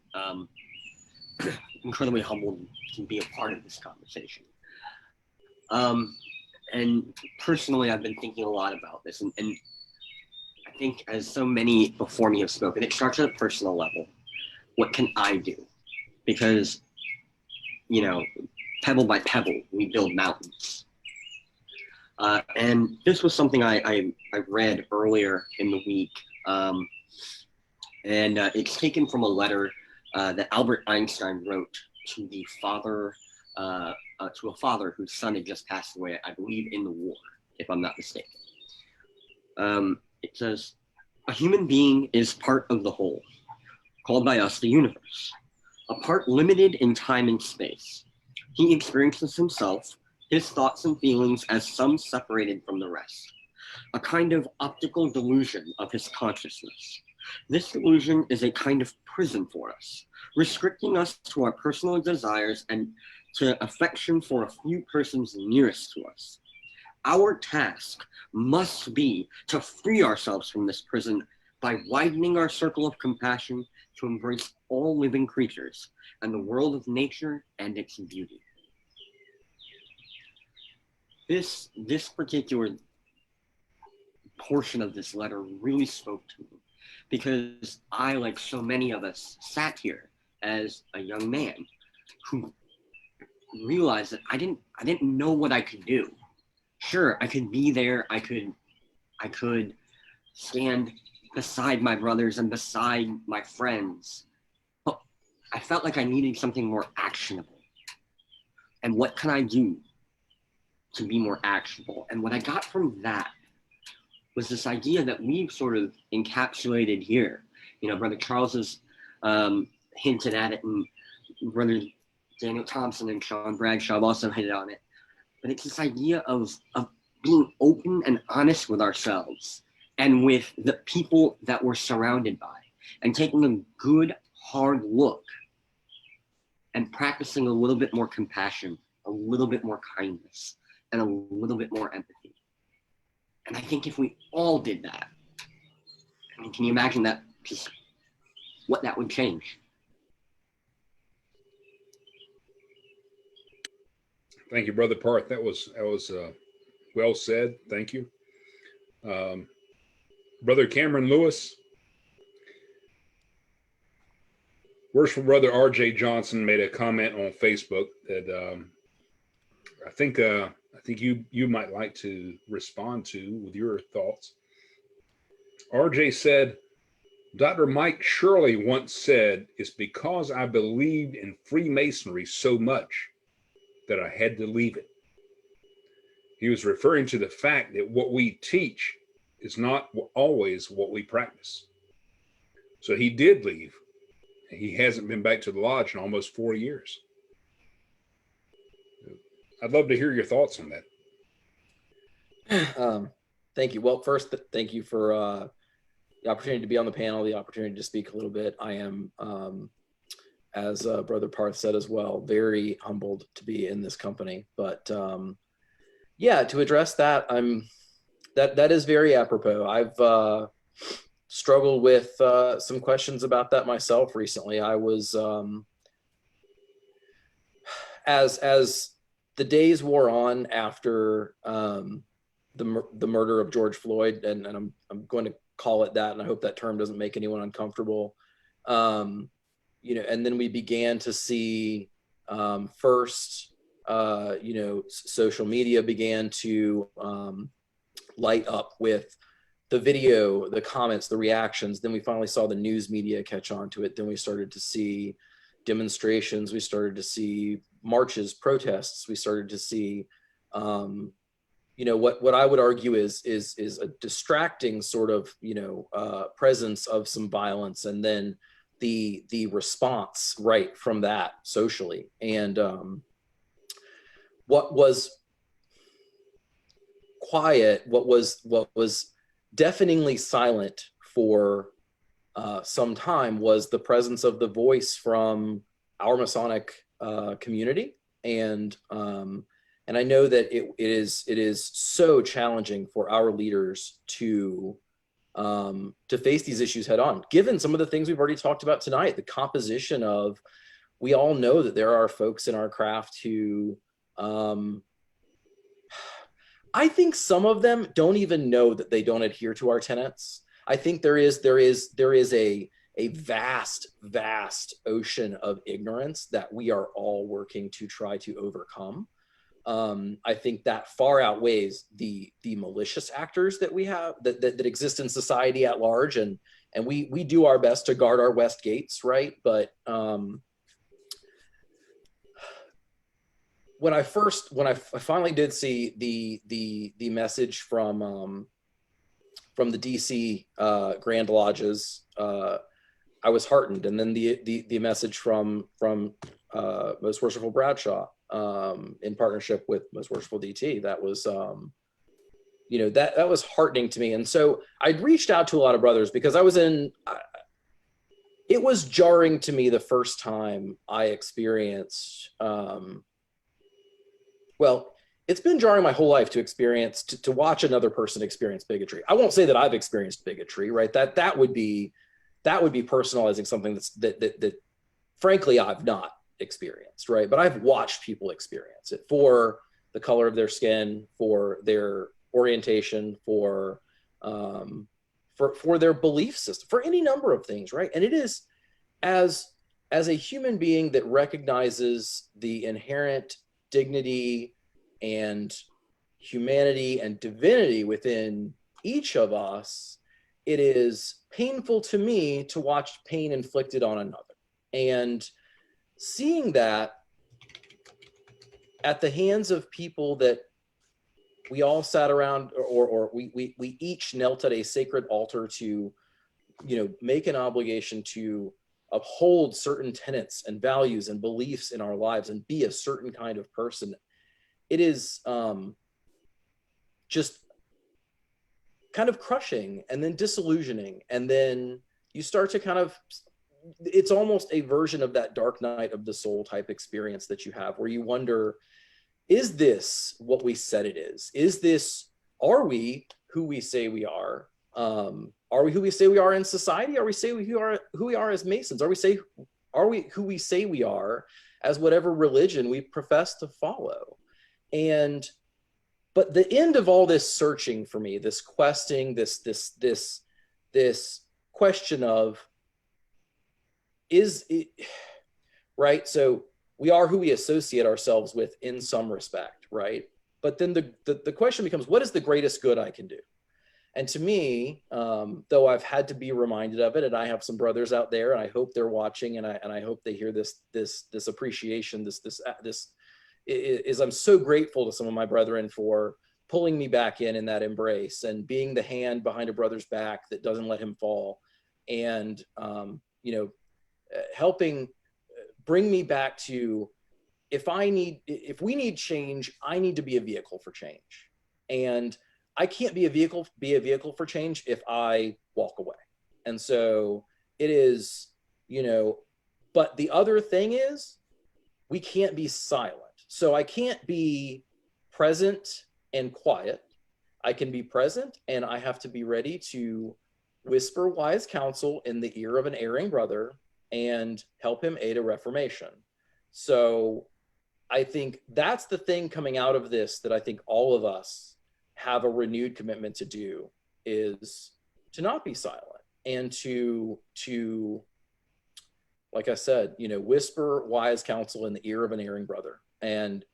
Incredibly humbled to be a part of this conversation. And personally, I've been thinking a lot about this, and I think, as so many before me have spoken, it starts at a personal level. What can I do? Because, pebble by pebble, we build mountains. And this was something I read earlier in the week, and it's taken from a letter that Albert Einstein wrote to the father, to a father whose son had just passed away, I believe, in the war, if I'm not mistaken. It says, "A human being is part of the whole, called by us the universe, a part limited in time and space. He experiences himself, his thoughts and feelings, as some separated from the rest, a kind of optical delusion of his consciousness. This delusion is a kind of prison for us, restricting us to our personal desires and to affection for a few persons nearest to us. Our task must be to free ourselves from this prison by widening our circle of compassion to embrace all living creatures and the world of nature and its beauty." This particular portion of this letter really spoke to me, because I, like so many of us, sat here as a young man who realized that I didn't know what I could do. Sure, I could be there, I could stand beside my brothers and beside my friends, but I felt like I needed something more actionable. And what can I do to be more actionable? And what I got from that was this idea that we've sort of encapsulated here. Brother Charles has hinted at it, and Brother Daniel Thompson and Sean Bradshaw have also hit on it. But it's this idea of being open and honest with ourselves and with the people that we're surrounded by, and taking a good, hard look and practicing a little bit more compassion, a little bit more kindness, and a little bit more empathy. And I think if we all did that, can you imagine that, just what that would change? Thank you, Brother Parth. That was well said. Thank you. Brother Cameron Lewis. Worshipful Brother R.J. Johnson made a comment on Facebook that I think you might like to respond to with your thoughts. R.J. said, "Dr. Mike Shirley once said, it's because I believed in Freemasonry so much that I had to leave it. He was referring to the fact that what we teach is not always what we practice. So he did leave. He hasn't been back to the lodge in almost 4 years. I'd love to hear your thoughts on that. Thank you. Well, first, thank you for the opportunity to be on the panel, the opportunity to speak a little bit. I am, as Brother Parth said as well, very humbled to be in this company. But yeah, to address that, that is very apropos. I've struggled with some questions about that myself recently. I was, as the days wore on after the murder of George Floyd, and I'm going to call it that, and I hope that term doesn't make anyone uncomfortable. You know, and then we began to see first, you know, social media began to light up with the video, the comments, the reactions. Then we finally saw the news media catch on to it. Then we started to see demonstrations. We started to see marches, protests. We started to see, you know, what I would argue is a distracting sort of, you know, presence of some violence, and then the response right from that socially. And what was quiet, what was deafeningly silent for some time was the presence of the voice from our Masonic community. And I know that it is so challenging for our leaders to face these issues head on, given some of the things we've already talked about tonight. The composition of, we all know that there are folks in our craft who, I think some of them don't even know that they don't adhere to our tenets. I think there is a vast ocean of ignorance that we are all working to try to overcome. I think that far outweighs the malicious actors that we have, that exist in society at large, and we do our best to guard our west gates, right? But when I finally did see the message from the DC Grand Lodges, I was heartened, and then the message from Most Worshipful Bradshaw, in partnership with Most Worshipful DT, that was you know, that was heartening to me. And so I'd reached out to a lot of brothers because it was jarring to me the first time I experienced, well, it's been jarring my whole life to experience, to watch another person experience bigotry. I won't say that I've experienced bigotry, right? That would be personalizing something that frankly I've not experienced, right? But I've watched people experience it for the color of their skin, for their orientation, for their belief system, for any number of things, right? And it is, as a human being that recognizes the inherent dignity and humanity and divinity within each of us, it is painful to me to watch pain inflicted on another. And seeing that at the hands of people that we all sat around, or we each knelt at a sacred altar to, you know, make an obligation to uphold certain tenets and values and beliefs in our lives and be a certain kind of person. It is just kind of crushing and then disillusioning. And then you start to kind of, it's almost a version of that dark night of the soul type experience that you have, where you wonder, is this what we said it is? Is this, are we who we say we are? Are we who we say we are in society? Are we who we are as Masons? Are we who we say we are as whatever religion we profess to follow? But the end of all this searching for me, this questing, this question of, is it right? So we are who we associate ourselves with in some respect, right? But then the question becomes, what is the greatest good I can do? And to me, though I've had to be reminded of it, and I have some brothers out there, and I hope they're watching, and I hope they hear this appreciation, this is I'm so grateful to some of my brethren for pulling me back in that embrace and being the hand behind a brother's back that doesn't let him fall, and helping bring me back to, if we need change, I need to be a vehicle for change. And I can't be a vehicle for change if I walk away. And so it is, but the other thing is, we can't be silent. So I can't be present and quiet. I can be present, and I have to be ready to whisper wise counsel in the ear of an erring brother and help him aid a reformation. So I think that's the thing coming out of this that I think all of us have a renewed commitment to do, is to not be silent and to like I said, whisper wise counsel in the ear of an erring brother. And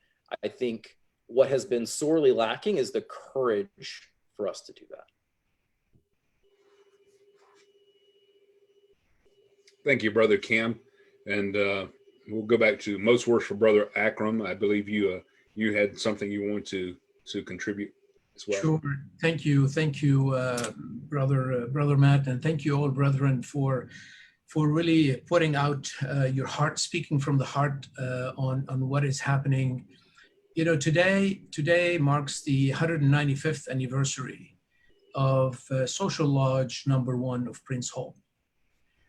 I think what has been sorely lacking is the courage for us to do that. Thank you, Brother Kim. And we'll go back to Most Worshipful Brother Akram. I believe you had something you want to contribute as well. Sure. Thank you, Brother Matt, and thank you all, brethren, for really putting out your heart, speaking from the heart on what is happening. Today marks the 195th anniversary of Social Lodge number 1 of Prince Hall.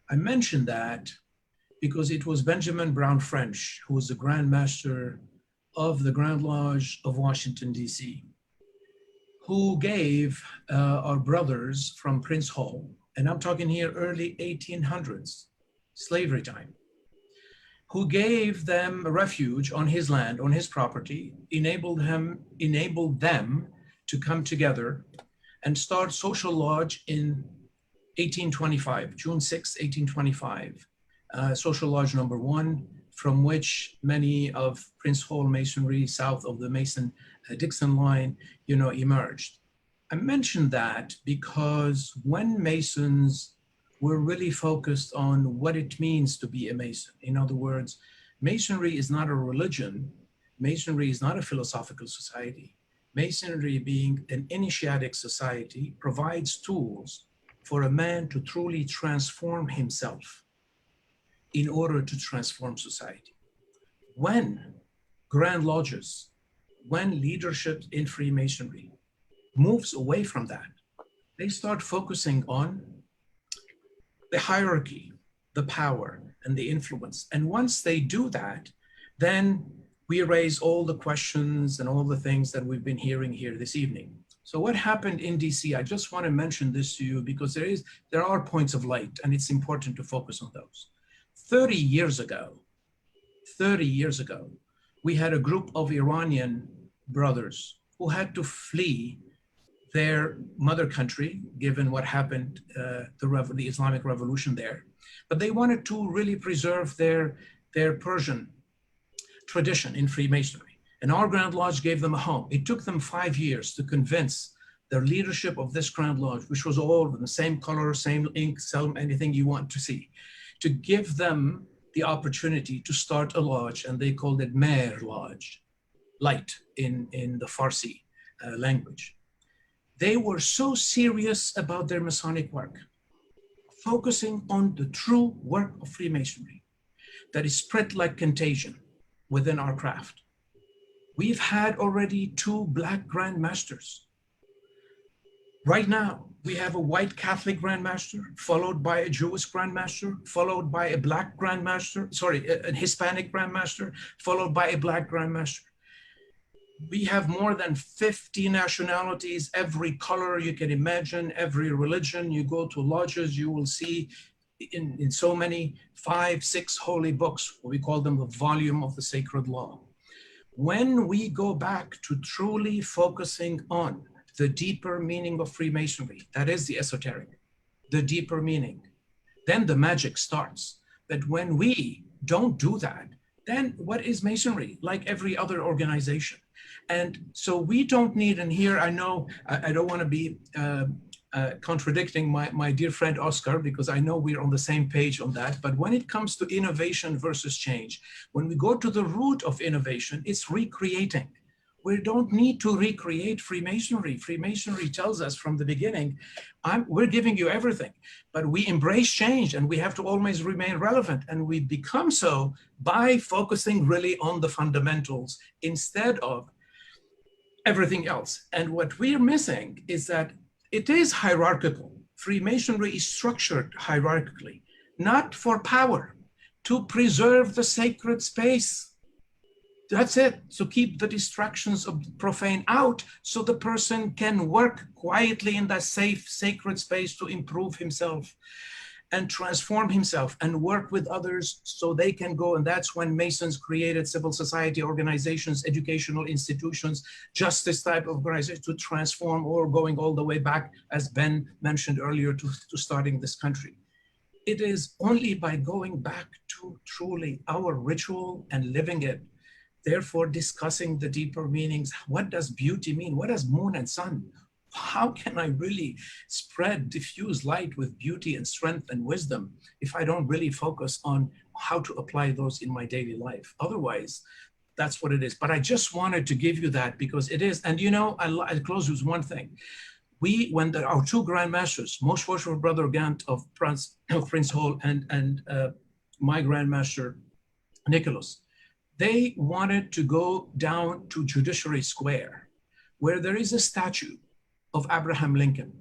I mentioned that because it was Benjamin Brown French who was the Grand Master of the Grand Lodge of Washington, D.C., who gave our brothers from Prince Hall, and I'm talking here early 1800s, slavery time, who gave them a refuge on his land, on his property, enabled them to come together and start Social Lodge in 1825, June 6, 1825, Social Lodge number 1, from which many of Prince Hall Masonry, south of the Mason-Dixon line, emerged. I mentioned that because when Masons were really focused on what it means to be a Mason, in other words, Masonry is not a religion, Masonry is not a philosophical society. Masonry, being an initiatic society, provides tools for a man to truly transform himself in order to transform society. When Grand Lodges, when leadership in Freemasonry moves away from that, they start focusing on the hierarchy, the power, and the influence. And once they do that, then we raise all the questions and all the things that we've been hearing here this evening. So what happened in DC, I just want to mention this to you because there are points of light, and it's important to focus on those. 30 years ago, we had a group of Iranian brothers who had to flee their mother country, given what happened, the Islamic Revolution there. But they wanted to really preserve their Persian tradition in Freemasonry. And our Grand Lodge gave them a home. It took them 5 years to convince the leadership of this Grand Lodge, which was all of the same color, same ink, same anything you want to see, to give them the opportunity to start a lodge, and they called it Mer Lodge, light in the Farsi language. They were so serious about their Masonic work, focusing on the true work of Freemasonry that is spread like contagion within our craft. We've had already 2 Black Grand Masters. Right now, we have a white Catholic Grand Master, followed by a Jewish Grand Master, followed by a Black Grand Master, a Hispanic Grand Master, followed by a Black Grand Master. We have more than 50 nationalities, every color you can imagine, every religion. You go to lodges, you will see in so many 5, 6 holy books, we call them the volume of the sacred law. When we go back to truly focusing on the deeper meaning of Freemasonry, that is the esoteric, the deeper meaning, then the magic starts. But when we don't do that, then what is Masonry? Like every other organization. And so we don't need, and here I know I don't want to be contradicting my dear friend Oscar, because I know we're on the same page on that. But when it comes to innovation versus change, when we go to the root of innovation, it's recreating. We don't need to recreate Freemasonry. Freemasonry tells us from the beginning, we're giving you everything, but we embrace change and we have to always remain relevant. And we become so by focusing really on the fundamentals instead of everything else. And what we're missing is that it is hierarchical. Freemasonry is structured hierarchically, not for power, to preserve the sacred space. That's it. So keep the distractions of the profane out so the person can work quietly in that safe, sacred space to improve himself and transform himself and work with others so they can go. And that's when Masons created civil society organizations, educational institutions, justice type of organizations to transform, or going all the way back, as Ben mentioned earlier, to starting this country. It is only by going back to truly our ritual and living it, therefore discussing the deeper meanings. What does beauty mean? What does moon and sun? How can I really diffuse light with beauty and strength and wisdom if I don't really focus on how to apply those in my daily life? Otherwise, that's what it is. But I just wanted to give you that because it is. And you know, I'll close with one thing. When our two Grand Masters, Most Worshipful Brother Gant of Prince Hall and my Grand Master Nicholas, they wanted to go down to Judiciary Square, where there is a statue of Abraham Lincoln.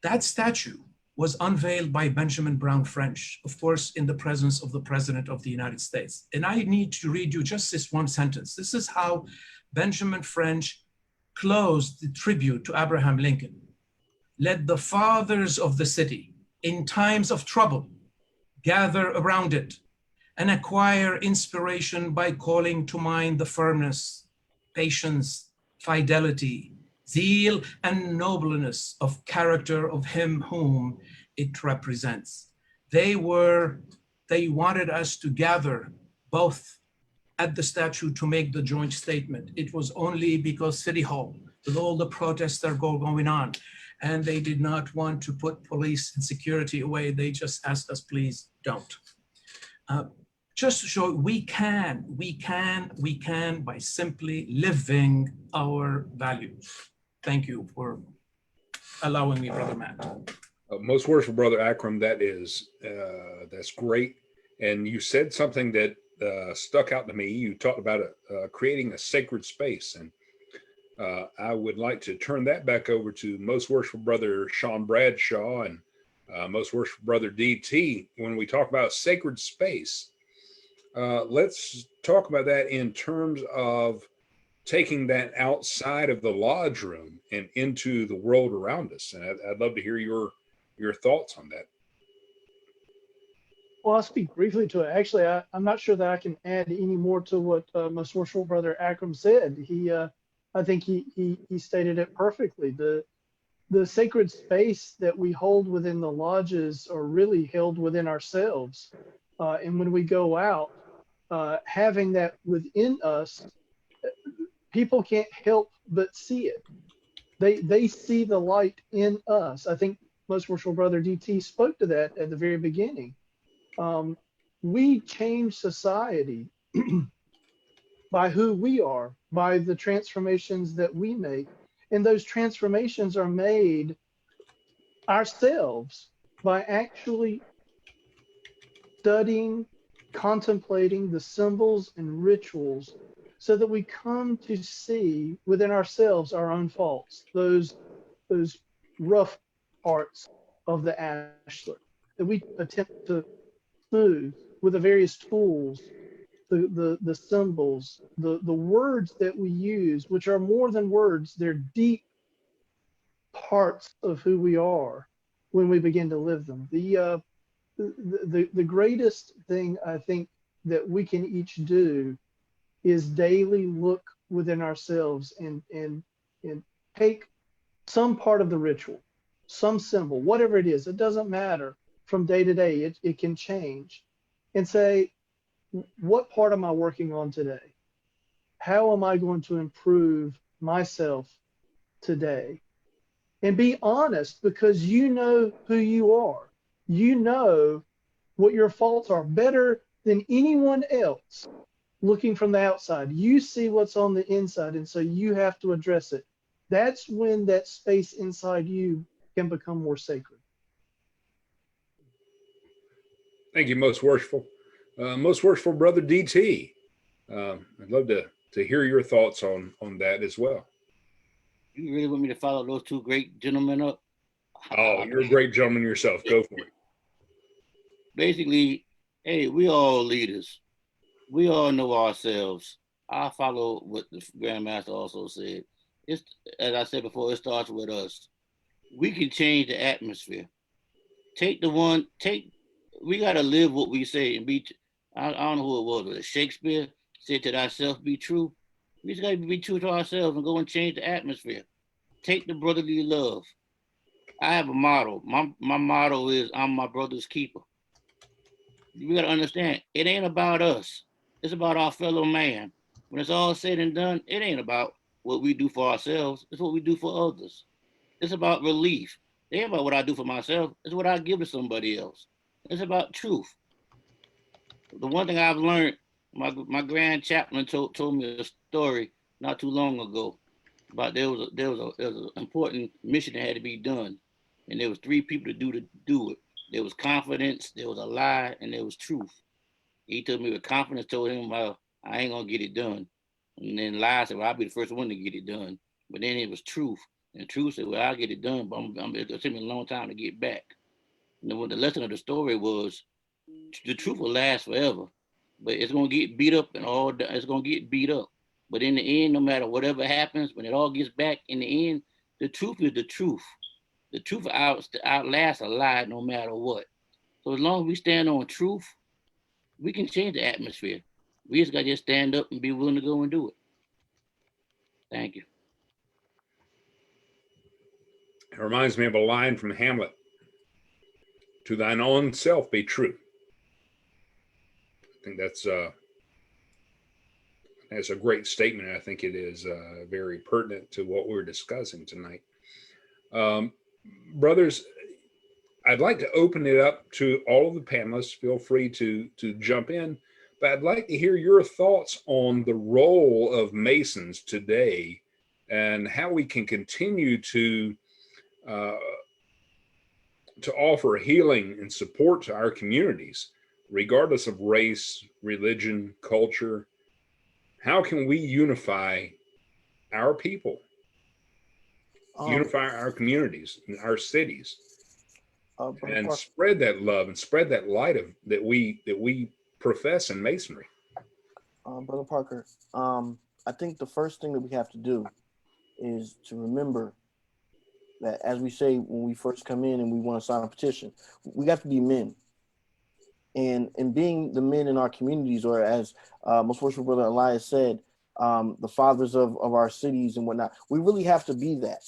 That statue was unveiled by Benjamin Brown French, of course, in the presence of the President of the United States. And I need to read you just this one sentence. This is how Benjamin French closed the tribute to Abraham Lincoln. Let the fathers of the city, in times of trouble, gather around it and acquire inspiration by calling to mind the firmness, patience, fidelity, zeal, and nobleness of character of him whom it represents. They wanted us to gather both at the statue to make the joint statement. It was only because City Hall, with all the protests that are going on, and they did not want to put police and security away, they just asked us, please don't. Just to show we can by simply living our values. Thank you for allowing me, Brother Matt. Most Worshipful Brother Akram, that's great. And you said something that stuck out to me. You talked about creating a sacred space. And I would like to turn that back over to Most Worshipful Brother Sean Bradshaw and Most Worshipful Brother DT. When we talk about sacred space, let's talk about that in terms of taking that outside of the lodge room and into the world around us. And I'd love to hear your thoughts on that. Well, I'll speak briefly to it. Actually, I'm not sure that I can add any more to what Most Worshipful Brother Akram said. I think he stated it perfectly. The sacred space that we hold within the lodges are really held within ourselves. And when we go out, having that within us, people can't help but see it. They see the light in us. I think Most Worshipful Brother DT spoke to that at the very beginning. We change society by who we are, by the transformations that we make. And those transformations are made ourselves by actually studying, contemplating the symbols and rituals so that we come to see within ourselves our own faults, those rough parts of the ashlar that we attempt to smooth with the various tools, the symbols, the words that we use, which are more than words, they're deep parts of who we are when we begin to live them. The greatest thing I think that we can each do is daily look within ourselves and take some part of the ritual, some symbol, whatever it is, it doesn't matter. From day to day, it can change, and say, what part am I working on today? How am I going to improve myself today? and be honest, because you know who you are. You know what your faults are better than anyone else looking from the outside. You see what's on the inside, and so you have to address it. That's when that space inside you can become more sacred. Thank you, Most Worshipful. Most Worshipful Brother DT. I'd love to hear your thoughts on that as well. You really want me to follow those two great gentlemen up? Oh, you're a great gentleman yourself. Go for it. Basically, hey, we all leaders. We all know ourselves. I follow what the Grandmaster also said. It's, as I said before, it starts with us. We can change the atmosphere. We got to live what we say and be, I don't know who it was Shakespeare said to thyself be true. We just got to be true to ourselves and go and change the atmosphere. Take the brotherly love. I have a motto. My motto is, I'm my brother's keeper. You got to understand, it ain't about us. It's about our fellow man. When it's all said and done, it ain't about what we do for ourselves. It's what we do for others. It's about relief. It ain't about what I do for myself. It's what I give to somebody else. It's about truth. The one thing I've learned, my grand chaplain told me a story not too long ago about there was an important mission that had to be done, and there was 3 people to do it. There was confidence, there was a lie, and there was truth. He told me with confidence, told him, well, I ain't gonna get it done. And then lie said, well, I'll be the first one to get it done. But then it was truth. And truth said, well, I'll get it done, but it'll take me a long time to get back. And then what the lesson of the story was, the truth will last forever, but it's gonna get beat up it's gonna get beat up. But in the end, no matter whatever happens, when it all gets back, in the end, the truth is the truth. The truth outlasts a lie no matter what. So as long as we stand on truth, we can change the atmosphere. We just got to just stand up and be willing to go and do it. Thank you. It reminds me of a line from Hamlet. To thine own self be true. I think that's a great statement. I think it is very pertinent to what we're discussing tonight. Brothers, I'd like to open it up to all of the panelists. Feel free to jump in, but I'd like to hear your thoughts on the role of Masons today and how we can continue to offer healing and support to our communities, regardless of race, religion, culture. How can we unify our people, unify our communities, and our cities, and spread that love and spread that light that we profess in Masonry? Brother Parker, I think the first thing that we have to do is to remember that, as we say when we first come in and we want to sign a petition, we have to be men. And being the men in our communities, or as Most Worshipful Brother Elias said, the fathers of our cities and whatnot, we really have to be that.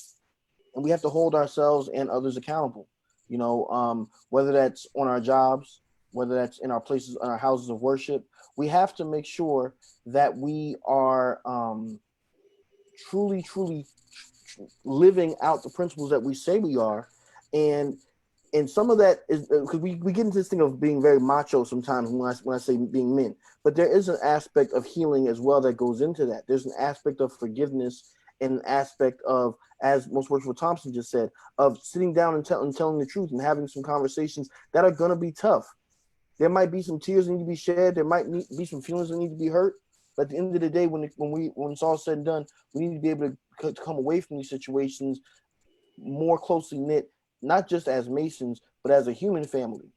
And we have to hold ourselves and others accountable. You know, whether that's on our jobs, whether that's in our places, in our houses of worship, we have to make sure that we are truly living out the principles that we say we are. And some of that is because we get into this thing of being very macho sometimes when I say being men, but there is an aspect of healing as well that goes into that. There's an aspect of forgiveness and an aspect of, as Most Worshipful Thompson just said, of sitting down and telling the truth and having some conversations that are going to be tough. There might be some tears that need to be shed. There might be some feelings that need to be hurt. But at the end of the day, when it's all said and done, we need to be able to come away from these situations more closely knit, not just as Masons, but as a human family.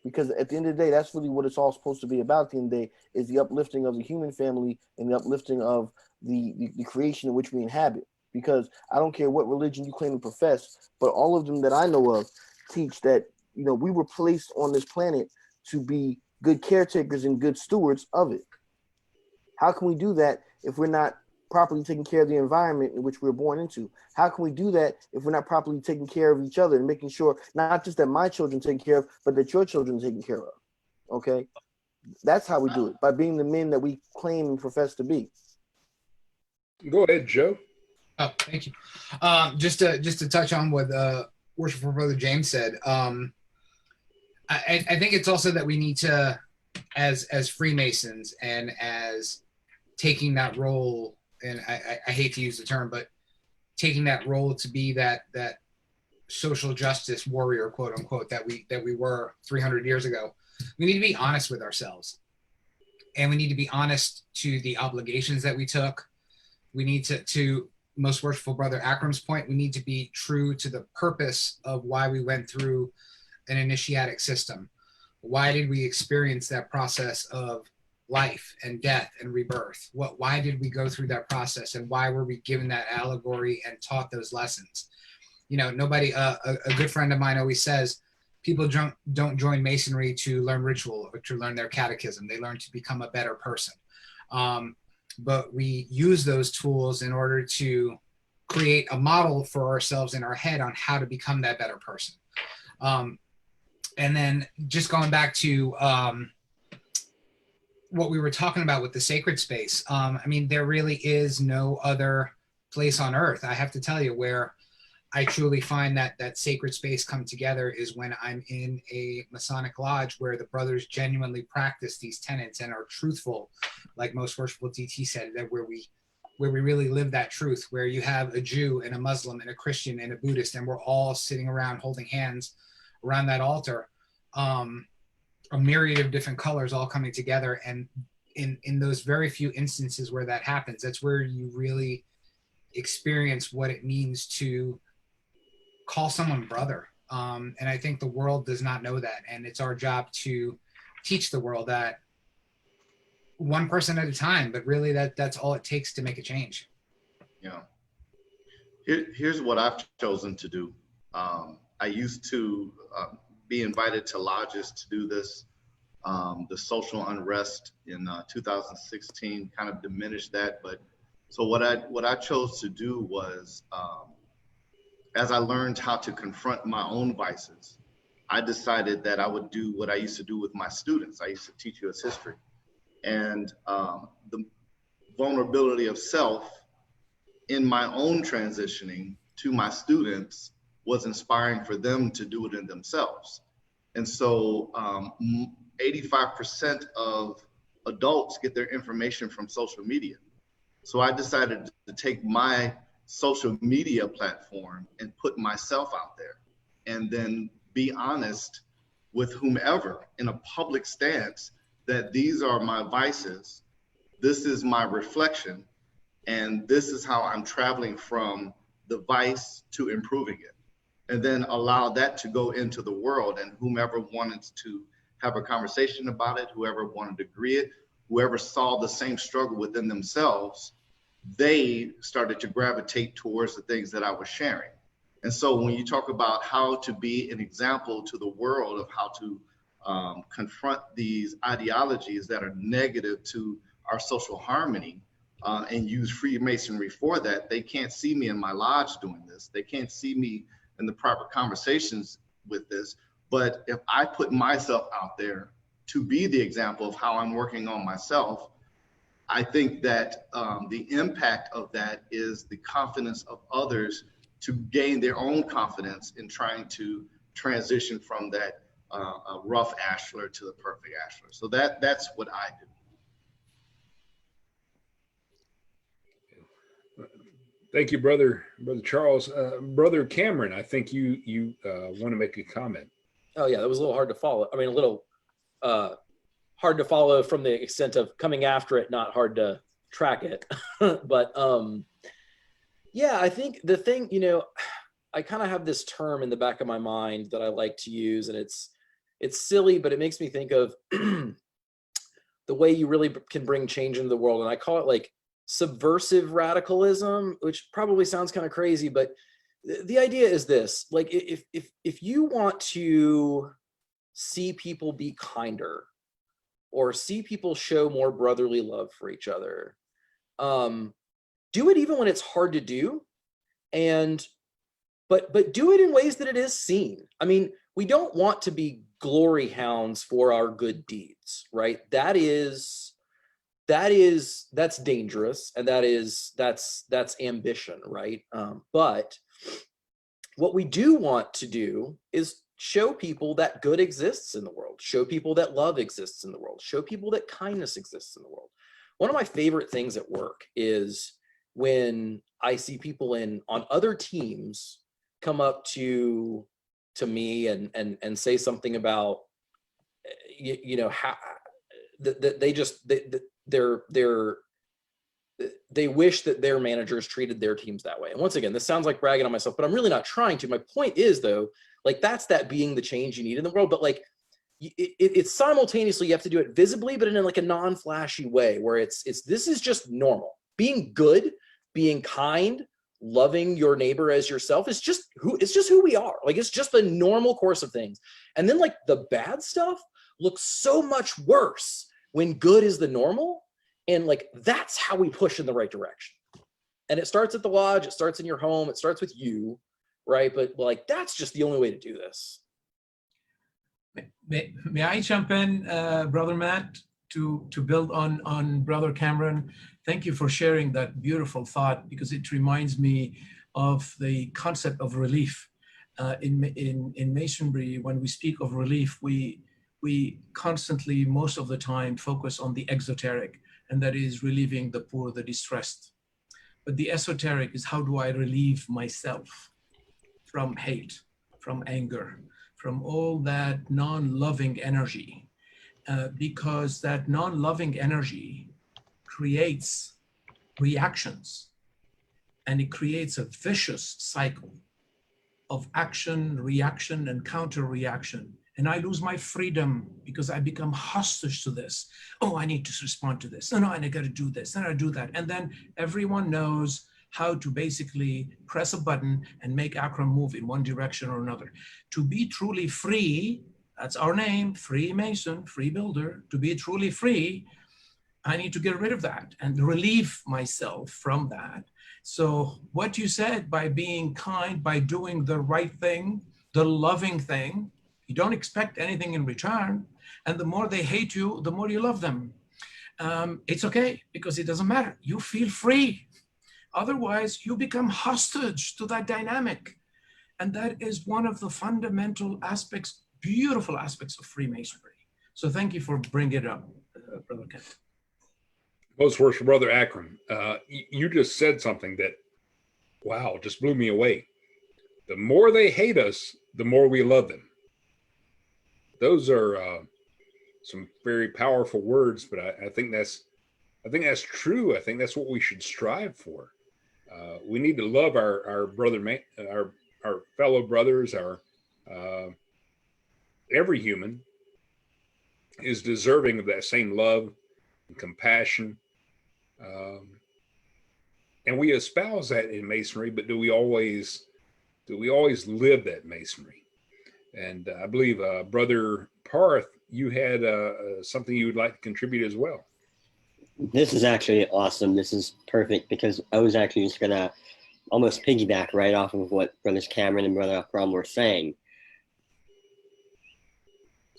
Because at the end of the day, that's really what it's all supposed to be about. At the end of the day, is the uplifting of the human family and the uplifting of the creation in which we inhabit. Because I don't care what religion you claim to profess, but all of them that I know of teach that, you know, we were placed on this planet to be good caretakers and good stewards of it. How can we do that if we're not properly taking care of the environment in which we're born into? How can we do that if we're not properly taking care of each other and making sure not just that my children are taken care of, but that your children are taken care of? Okay, that's how we do it, by being the men that we claim and profess to be. Go ahead, Joe. Oh, thank you. Just to touch on what Worshipful Brother James said, I think it's also that we need to, as Freemasons and as taking that role, and I hate to use the term, but taking that role to be that social justice warrior, quote unquote, that we were 300 years ago. We need to be honest with ourselves, and we need to be honest to the obligations that we took. We need to Most Worshipful Brother Akram's point, we need to be true to the purpose of why we went through an initiatic system. Why did we experience that process of life and death and rebirth? Why did we go through that process, and why were we given that allegory and taught those lessons? You know, nobody, a good friend of mine always says, people don't join Masonry to learn ritual or to learn their catechism. They learn to become a better person. But we use those tools in order to create a model for ourselves in our head on how to become that better person. And then just going back to what we were talking about with the sacred space. I mean, there really is no other place on earth, I have to tell you, where I truly find that sacred space come together is when I'm in a Masonic lodge where the brothers genuinely practice these tenets and are truthful, like Most Worshipful DT said, that where we really live that truth, where you have a Jew and a Muslim and a Christian and a Buddhist, and we're all sitting around holding hands around that altar, a myriad of different colors all coming together. And in those very few instances where that happens, that's where you really experience what it means to call someone brother. And I think the world does not know that. And it's our job to teach the world that one person at a time, but really that's all it takes to make a change. Yeah. Here's what I've chosen to do. I used to be invited to lodges to do this. The social unrest in 2016 kind of diminished that. But so what I chose to do was, as I learned how to confront my own vices, I decided that I would do what I used to do with my students. I used to teach US history. And the vulnerability of self in my own transitioning to my students was inspiring for them to do it in themselves. And so 85% of adults get their information from social media. So I decided to take my social media platform and put myself out there, and then be honest with whomever in a public stance that these are my vices, this is my reflection, and this is how I'm traveling from the vice to improving it. And then allow that to go into the world, and whomever wanted to have a conversation about it, whoever wanted to agree it, whoever saw the same struggle within themselves, they started to gravitate towards the things that I was sharing. And so when you talk about how to be an example to the world of how to confront these ideologies that are negative to our social harmony, and use Freemasonry for that, they can't see me in my lodge doing this. They can't see me in the proper conversations with this. But if I put myself out there to be the example of how I'm working on myself, I think that the impact of that is the confidence of others to gain their own confidence in trying to transition from that rough ashlar to the perfect ashlar. So that's what I do. Thank you, Brother Charles. Brother Cameron, I think you want to make a comment. Oh yeah, that was a little hard to follow. I mean, a little hard to follow from the extent of coming after it, not hard to track it. But yeah, I think the thing, you know, I kind of have this term in the back of my mind that I like to use, and it's silly, but it makes me think of the way you really can bring change into the world. And I call it like subversive radicalism, which probably sounds kind of crazy, but the idea is this: like, if you want to see people be kinder, or see people show more brotherly love for each other, do it even when it's hard to do, but do it in ways that it is seen. I mean, we don't want to be glory hounds for our good deeds, right? That is that's dangerous, and that's ambition, right? But what we do want to do is show people that good exists in the world, show people that love exists in the world, show people that kindness exists in the world. One of my favorite things at work is when I see people on other teams come up to me and say something about, you know, how they wish that their managers treated their teams that way. And once again, this sounds like bragging on myself, but I'm really not trying to. My point is, though, like, that's that being the change you need in the world. But like, it's simultaneously, you have to do it visibly, but in like a non-flashy way, where this is just normal. Being good, being kind, loving your neighbor as yourself is just who we are. Like, it's just the normal course of things. And then like the bad stuff looks so much worse when good is the normal. And like, that's how we push in the right direction. And it starts at the lodge, it starts in your home, it starts with you, right? But like, that's just the only way to do this. May I jump in, Brother Matt, to build on Brother Cameron? Thank you for sharing that beautiful thought, because it reminds me of the concept of relief. In Masonry, when we speak of relief, we constantly, most of the time, focus on the exoteric, and that is relieving the poor, the distressed. But the esoteric is, how do I relieve myself from hate, from anger, from all that non-loving energy? Because that non-loving energy creates reactions, and it creates a vicious cycle of action, reaction, and counter-reaction. And I lose my freedom because I become hostage to this. Oh, I need to respond to this. No, I got to do this, and I do that. And then everyone knows how to basically press a button and make Akram move in one direction or another. To be truly free, that's our name, Freemason, free builder. To be truly free, I need to get rid of that and relieve myself from that. So what you said, by being kind, by doing the right thing, the loving thing, you don't expect anything in return. And the more they hate you, the more you love them. It's okay, because it doesn't matter. You feel free. Otherwise, you become hostage to that dynamic. And that is one of the fundamental aspects, beautiful aspects of Freemasonry. So thank you for bringing it up, Brother Kent. Most worshipful Brother Akram, you just said something that, wow, just blew me away. The more they hate us, the more we love them. Those are some very powerful words, but I think that's true. I think that's what we should strive for. We need to love our fellow brothers. Every human is deserving of that same love and compassion, and we espouse that in Masonry. But do we always live that Masonry? And I believe Brother Parth, you had something you would like to contribute as well. This is actually awesome. This is perfect, because I was actually just gonna almost piggyback right off of what Brothers Cameron and Brother Akram were saying.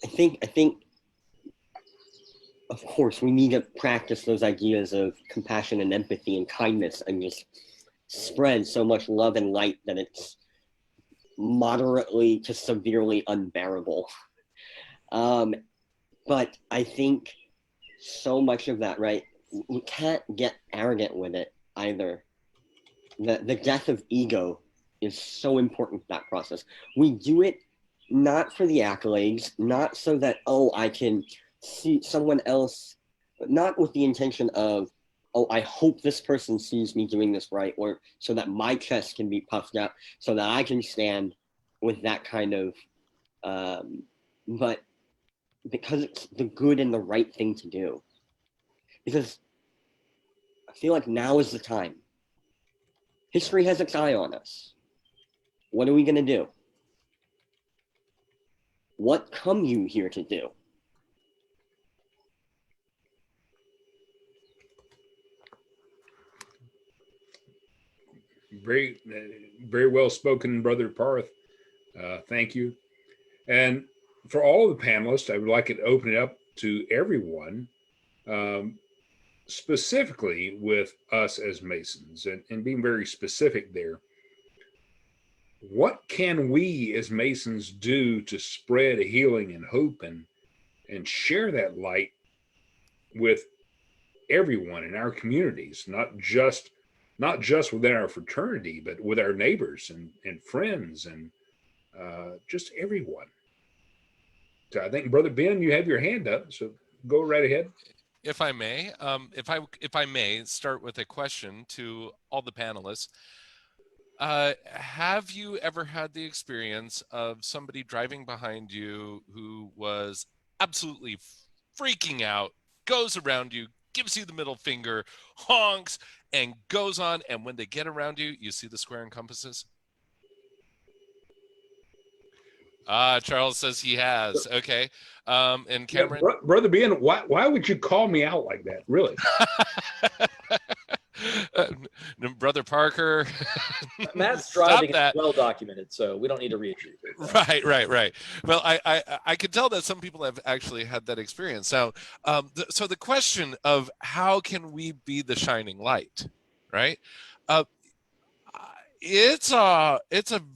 I think, of course, we need to practice those ideas of compassion and empathy and kindness, and just spread so much love and light that it's moderately to severely unbearable. But I think so much of that, right, we can't get arrogant with it either. The death of ego is so important in that process. We do it not for the accolades, not so that, oh, I can see someone else, but not with the intention of, oh, I hope this person sees me doing this right, or so that my chest can be puffed up, so that I can stand with that kind of, but because it's the good and the right thing to do. Because I feel like now is the time. History has its eye on us. What are we going to do? What come you here to do? Very, very well spoken, Brother Parth. Thank you. And for all of the panelists, I would like to open it up to everyone. specifically with us as Masons, and being very specific there, what can we as Masons do to spread healing and hope and share that light with everyone in our communities, not just within our fraternity, but with our neighbors and friends and just everyone? So I think, Brother Ben, you have your hand up, so go right ahead. If I may, if I may start with a question to all the panelists. Have you ever had the experience of somebody driving behind you who was absolutely freaking out, goes around you, gives you the middle finger, honks, and goes on, and when they get around you, you see the square and compasses? Charles says he has. Okay. And Cameron? Yeah, Brother Ben, why would you call me out like that? Really? Brother Parker. Matt's driving is well documented, so we don't need to reiterate that. Right. Well, I could tell that some people have actually had that experience. Now, so the question of how can we be the shining light, right? It's a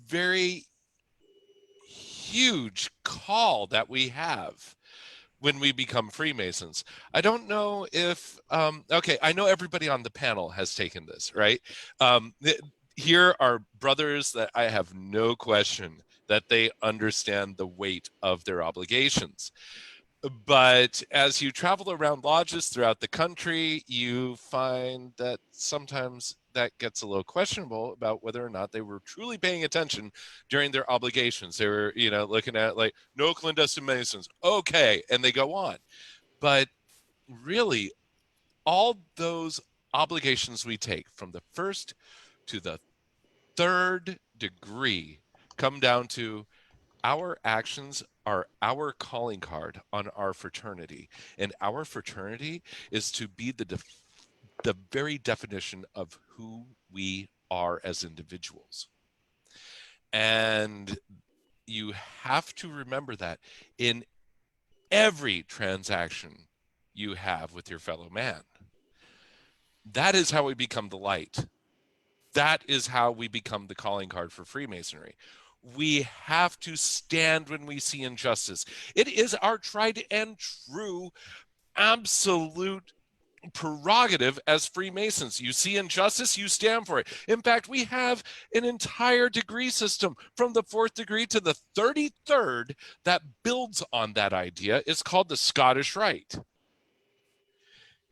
very huge call that we have when we become Freemasons. I don't know if, okay, I know everybody on the panel has taken this, right? Here are brothers that I have no question that they understand the weight of their obligations. But as you travel around lodges throughout the country, you find that sometimes that gets a little questionable about whether or not they were truly paying attention during their obligations. They were, looking at like, no clandestine Masons. Okay. And they go on. But really, all those obligations we take from the first to the third degree come down to our actions are our calling card on our fraternity. And our fraternity is to be the very definition of who we are as individuals. And you have to remember that in every transaction you have with your fellow man. That is how we become the light. That is how we become the calling card for Freemasonry. We have to stand when we see injustice. It is our tried and true, absolute prerogative as Freemasons. You see injustice, you stand for it. In fact, we have an entire degree system from the 4th degree to the 33rd that builds on that idea. It's called the Scottish Rite.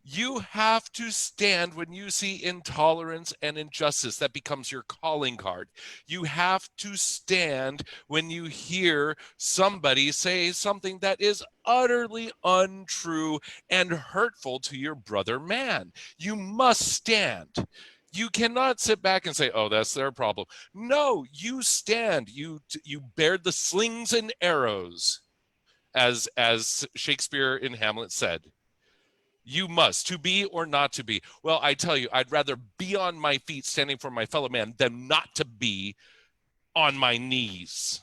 You have to stand when you see intolerance and injustice. That becomes your calling card. You have to stand when you hear somebody say something that is utterly untrue and hurtful to your brother man. You must stand. You cannot sit back and say, oh, that's their problem. No, you stand. You bear the slings and arrows, as Shakespeare in Hamlet said. You must, to be or not to be. Well, I tell you, I'd rather be on my feet standing for my fellow man than not to be on my knees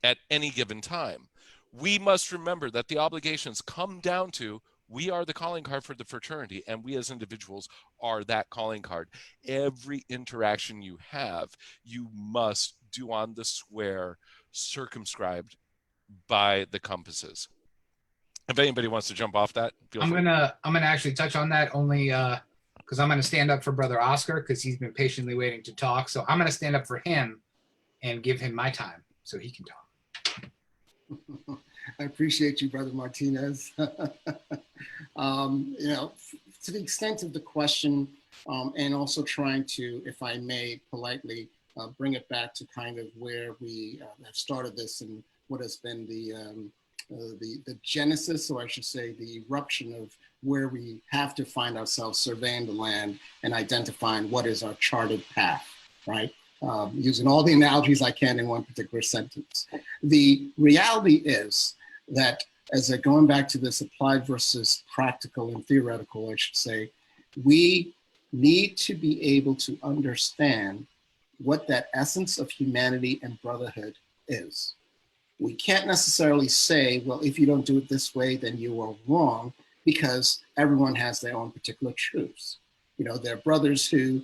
at any given time. We must remember that the obligations come down to, we are the calling card for the fraternity, and we as individuals are that calling card. Every interaction you have, you must do on the square, circumscribed by the compasses. If anybody wants to jump off that, I'm gonna actually touch on that only because I'm gonna stand up for Brother Oscar because he's been patiently waiting to talk. So I'm gonna stand up for him and give him my time so he can talk. I appreciate you, Brother Martinez. To the extent of the question, and also trying to, if I may, politely bring it back to kind of where we have started this and what has been the genesis, or I should say the eruption of where we have to find ourselves surveying the land and identifying what is our charted path, right? Using all the analogies I can in one particular sentence. The reality is that, as going back to this applied versus practical and theoretical, I should say, we need to be able to understand what that essence of humanity and brotherhood is. We can't necessarily say, well, if you don't do it this way, then you are wrong. because everyone has their own particular truths. You know, there are brothers who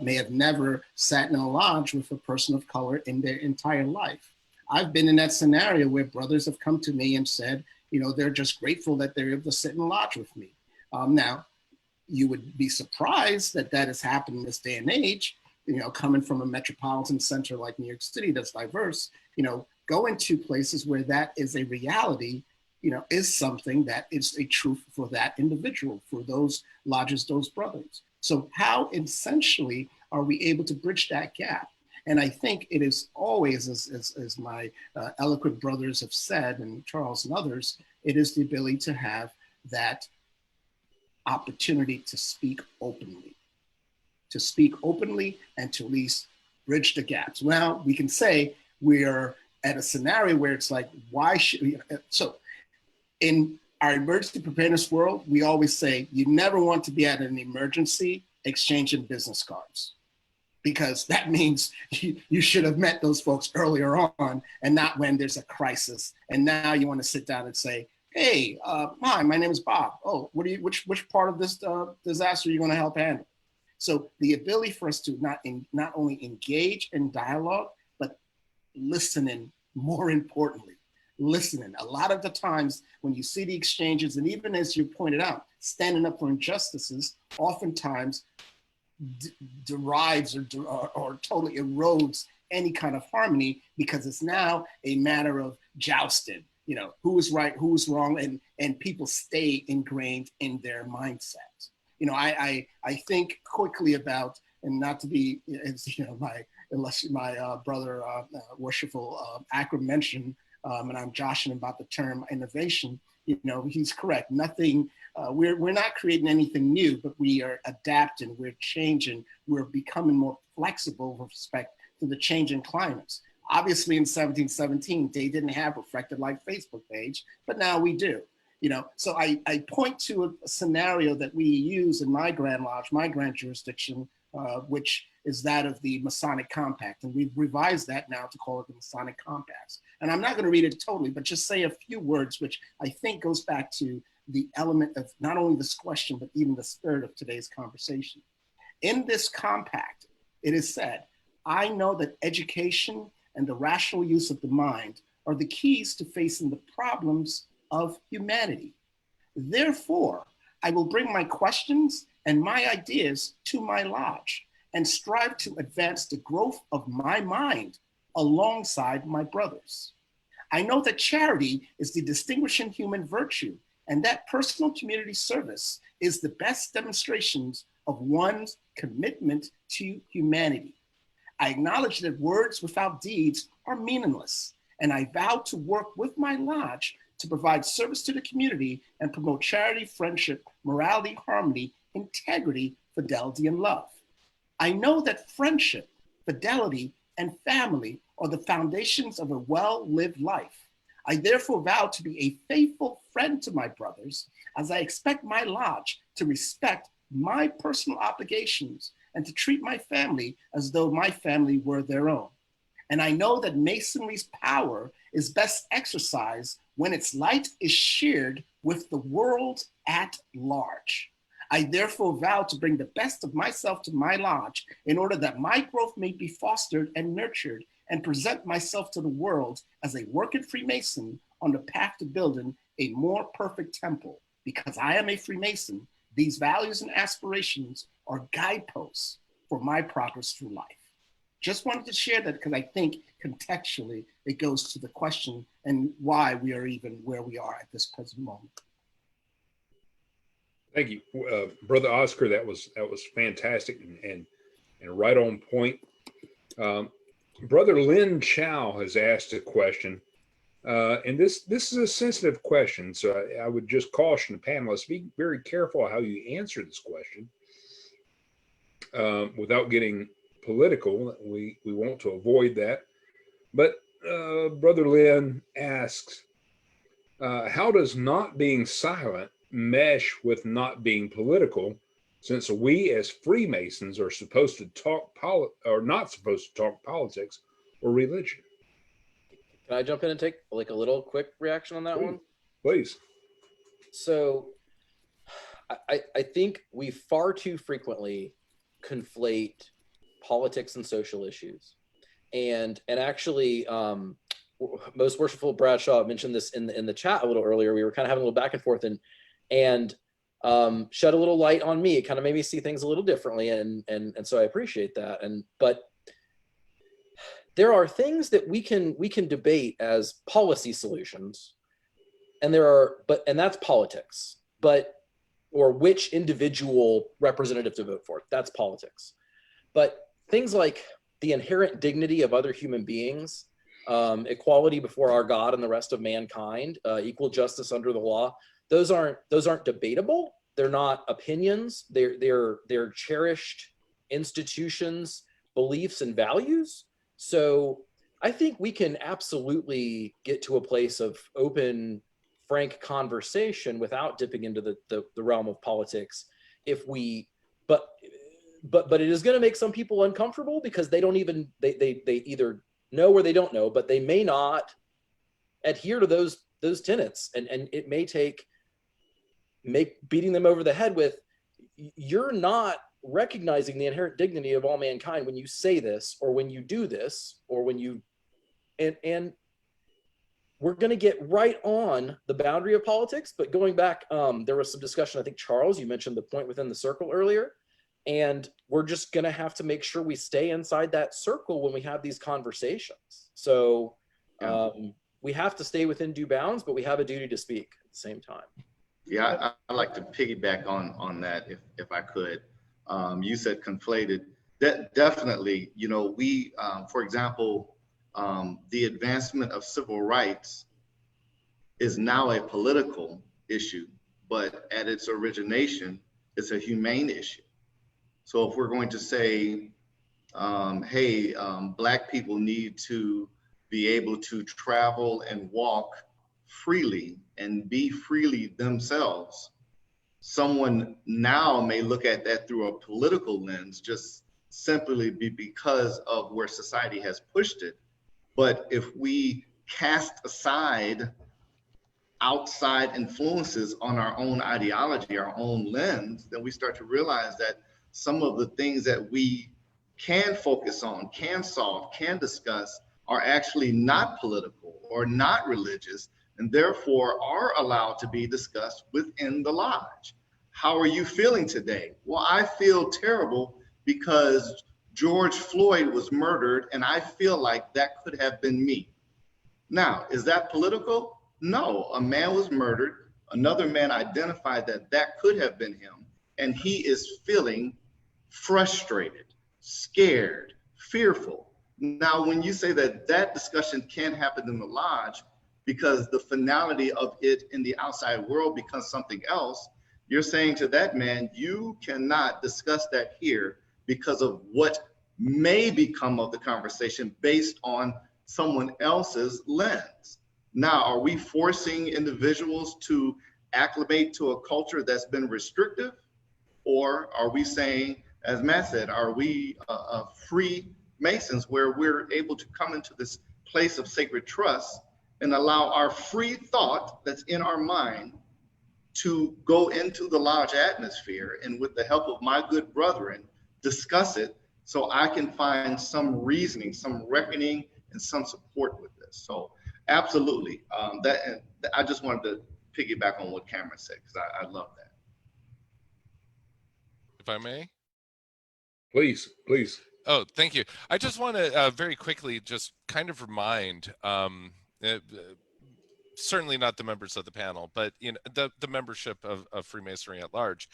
may have never sat in a lodge with a person of color in their entire life. I've been in that scenario where brothers have come to me and said, you know, they're just grateful that they're able to sit in lodge with me. Now, you would be surprised that that has happened in this day and age, you know, coming from a metropolitan center like New York City that's diverse, you know, going to places where that is a reality, you know, is something that is a truth for that individual, for those lodges, those brothers. So how essentially are we able to bridge that gap? And I think it is always, as my eloquent brothers have said, and Charles and others, it is the ability to have that opportunity to speak openly, and to at least bridge the gaps. Well, we can say we're at a scenario where it's like, why should we? So in our emergency preparedness world, we always say you never want to be at an emergency exchanging business cards, because that means you should have met those folks earlier on and not when there's a crisis. And now you want to sit down and say, hey, hi, my name is Bob. Oh, which part of this disaster are you going to help handle? So the ability for us to not only engage in dialogue, but listening, more importantly, listening. A lot of the times when you see the exchanges, and even as you pointed out, standing up for injustices, oftentimes derives or totally erodes any kind of harmony, because it's now a matter of jousting. You know, who is right, who is wrong, and people stay ingrained in their mindset. You know, I think quickly about, and not to be, you know, unless my brother, worshipful Akram mentioned, and I'm joshing about the term innovation. You know, he's correct. Nothing. We're not creating anything new, but we are adapting. We're changing. We're becoming more flexible with respect to the changing climates. Obviously, in 1717, they didn't have Reflected Light Facebook page, but now we do. You know, so I point to a scenario that we use in my Grand Lodge, my grand jurisdiction, which is that of the Masonic Compact. And we've revised that now to call it the Masonic Compact. And I'm not going to read it totally, but just say a few words, which I think goes back to the element of not only this question, but even the spirit of today's conversation. In this compact, it is said, I know that education and the rational use of the mind are the keys to facing the problems of humanity. Therefore, I will bring my questions and my ideas to my lodge and strive to advance the growth of my mind alongside my brothers. I know that charity is the distinguishing human virtue, and that personal community service is the best demonstrations of one's commitment to humanity. I acknowledge that words without deeds are meaningless, and I vow to work with my lodge to provide service to the community and promote charity, friendship, morality, harmony, integrity, fidelity, and love. I know that friendship, fidelity, and family are the foundations of a well-lived life. I therefore vow to be a faithful friend to my brothers, as I expect my lodge to respect my personal obligations and to treat my family as though my family were their own. And I know that Masonry's power is best exercised when its light is shared with the world at large. I therefore vow to bring the best of myself to my lodge in order that my growth may be fostered and nurtured, and present myself to the world as a working Freemason on the path to building a more perfect temple. Because I am a Freemason, these values and aspirations are guideposts for my progress through life. Just wanted to share that because I think contextually it goes to the question and why we are even where we are at this present moment. Thank you, Brother Oscar. That was fantastic and right on point. Brother Lin Chow has asked a question, and this is a sensitive question, so I would just caution the panelists, be very careful how you answer this question without getting political. We want to avoid that. But Brother Lin asks, how does not being silent mesh with not being political, since we as Freemasons are supposed to talk not supposed to talk politics or religion? Can I jump in and take like a little quick reaction on that one? Please. So I think we far too frequently conflate politics and social issues. And actually, Most Worshipful Bradshaw mentioned this in the chat a little earlier. We were kind of having a little back and forth, and shed a little light on me. It kind of made me see things a little differently, and so I appreciate that. But there are things that we can debate as policy solutions, and that's politics. Or which individual representative to vote for, that's politics. But things like the inherent dignity of other human beings, equality before our God and the rest of mankind, equal justice under the law, those aren't debatable. They're not opinions. They're cherished institutions, beliefs, and values. So I think we can absolutely get to a place of open, frank conversation without dipping into the realm of politics. But it is going to make some people uncomfortable because they either know or they don't know, but they may not adhere to those tenets, and it may make beating them over the head with, you're not recognizing the inherent dignity of all mankind when you say this, or when you do this, or when you and we're going to get right on the boundary of politics. But going back, there was some discussion, I think, Charles, you mentioned the point within the circle earlier, and we're just going to have to make sure we stay inside that circle when we have these conversations. So we have to stay within due bounds, but we have a duty to speak at the same time. Yeah, I'd like to piggyback on that if I could. You said conflated. That definitely, we, for example, the advancement of civil rights is now a political issue, but at its origination, it's a humane issue. So if we're going to say, hey, Black people need to be able to travel and walk freely and be freely themselves, someone now may look at that through a political lens, just simply because of where society has pushed it. But if we cast aside outside influences on our own ideology, our own lens, then we start to realize that some of the things that we can focus on, can solve, can discuss are actually not political or not religious, and therefore are allowed to be discussed within the lodge. How are you feeling today? Well, I feel terrible because George Floyd was murdered, and I feel like that could have been me. Now, is that political? No, a man was murdered. Another man identified that could have been him, and he is feeling frustrated, scared, fearful. Now, when you say that discussion can happen in the lodge because the finality of it in the outside world becomes something else, you're saying to that man, you cannot discuss that here because of what may become of the conversation based on someone else's lens. Now, are we forcing individuals to acclimate to a culture that's been restrictive? Or are we saying, as Matt said, are we free Masons where we're able to come into this place of sacred trust and allow our free thought that's in our mind to go into the lodge atmosphere, and with the help of my good brethren, discuss it so I can find some reasoning, some reckoning, and some support with this. So absolutely, I just wanted to piggyback on what Cameron said, because I love that. If I may? Please. Oh, thank you. I just want to very quickly just kind of remind, certainly not the members of the panel, but the membership of Freemasonry at large,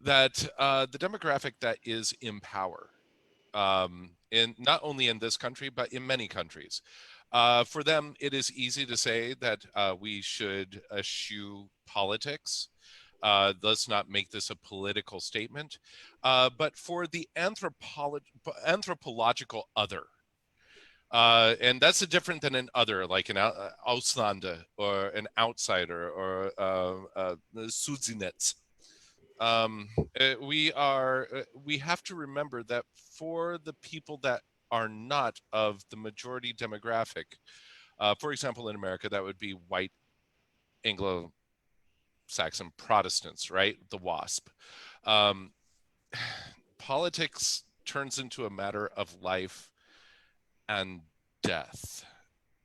that the demographic that is in power, in not only in this country, but in many countries, for them, it is easy to say that we should eschew politics. Let's not make this a political statement. But for the anthropological other, and that's different than an other, like an Auslander or an outsider or Suzinets. We have to remember that for the people that are not of the majority demographic, for example, in America, that would be white Anglo Saxon Protestants, right? The WASP. Politics turns into a matter of life and death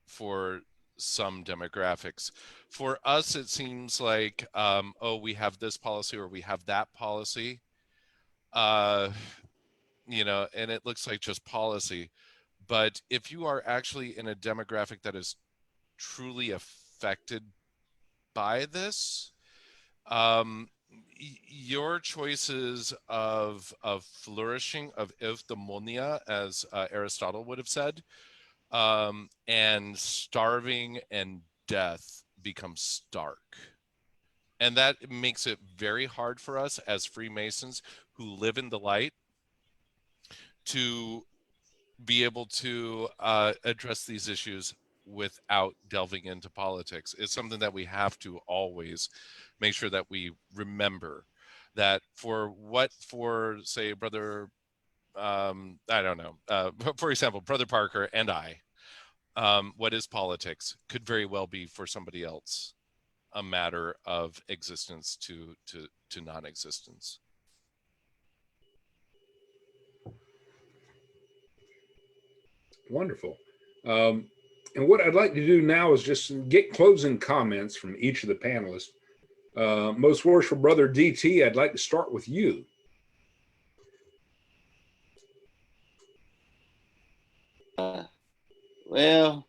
for some demographics. For us, it seems like, oh, we have this policy or we have that policy, you know, and it looks like just policy. But if you are actually in a demographic that is truly affected by this, your choices of flourishing, of eudaimonia, as Aristotle would have said, and starving and death become stark. And that makes it very hard for us as Freemasons who live in the light to be able to address these issues without delving into politics. It's something that we have to always make sure that we remember, that for say brother, I don't know, for example, Brother Parker and I, what is politics could very well be for somebody else a matter of existence to non-existence. Wonderful. And what I'd like to do now is just get closing comments from each of the panelists. Most worshipful Brother DT, I'd like to start with you. Well,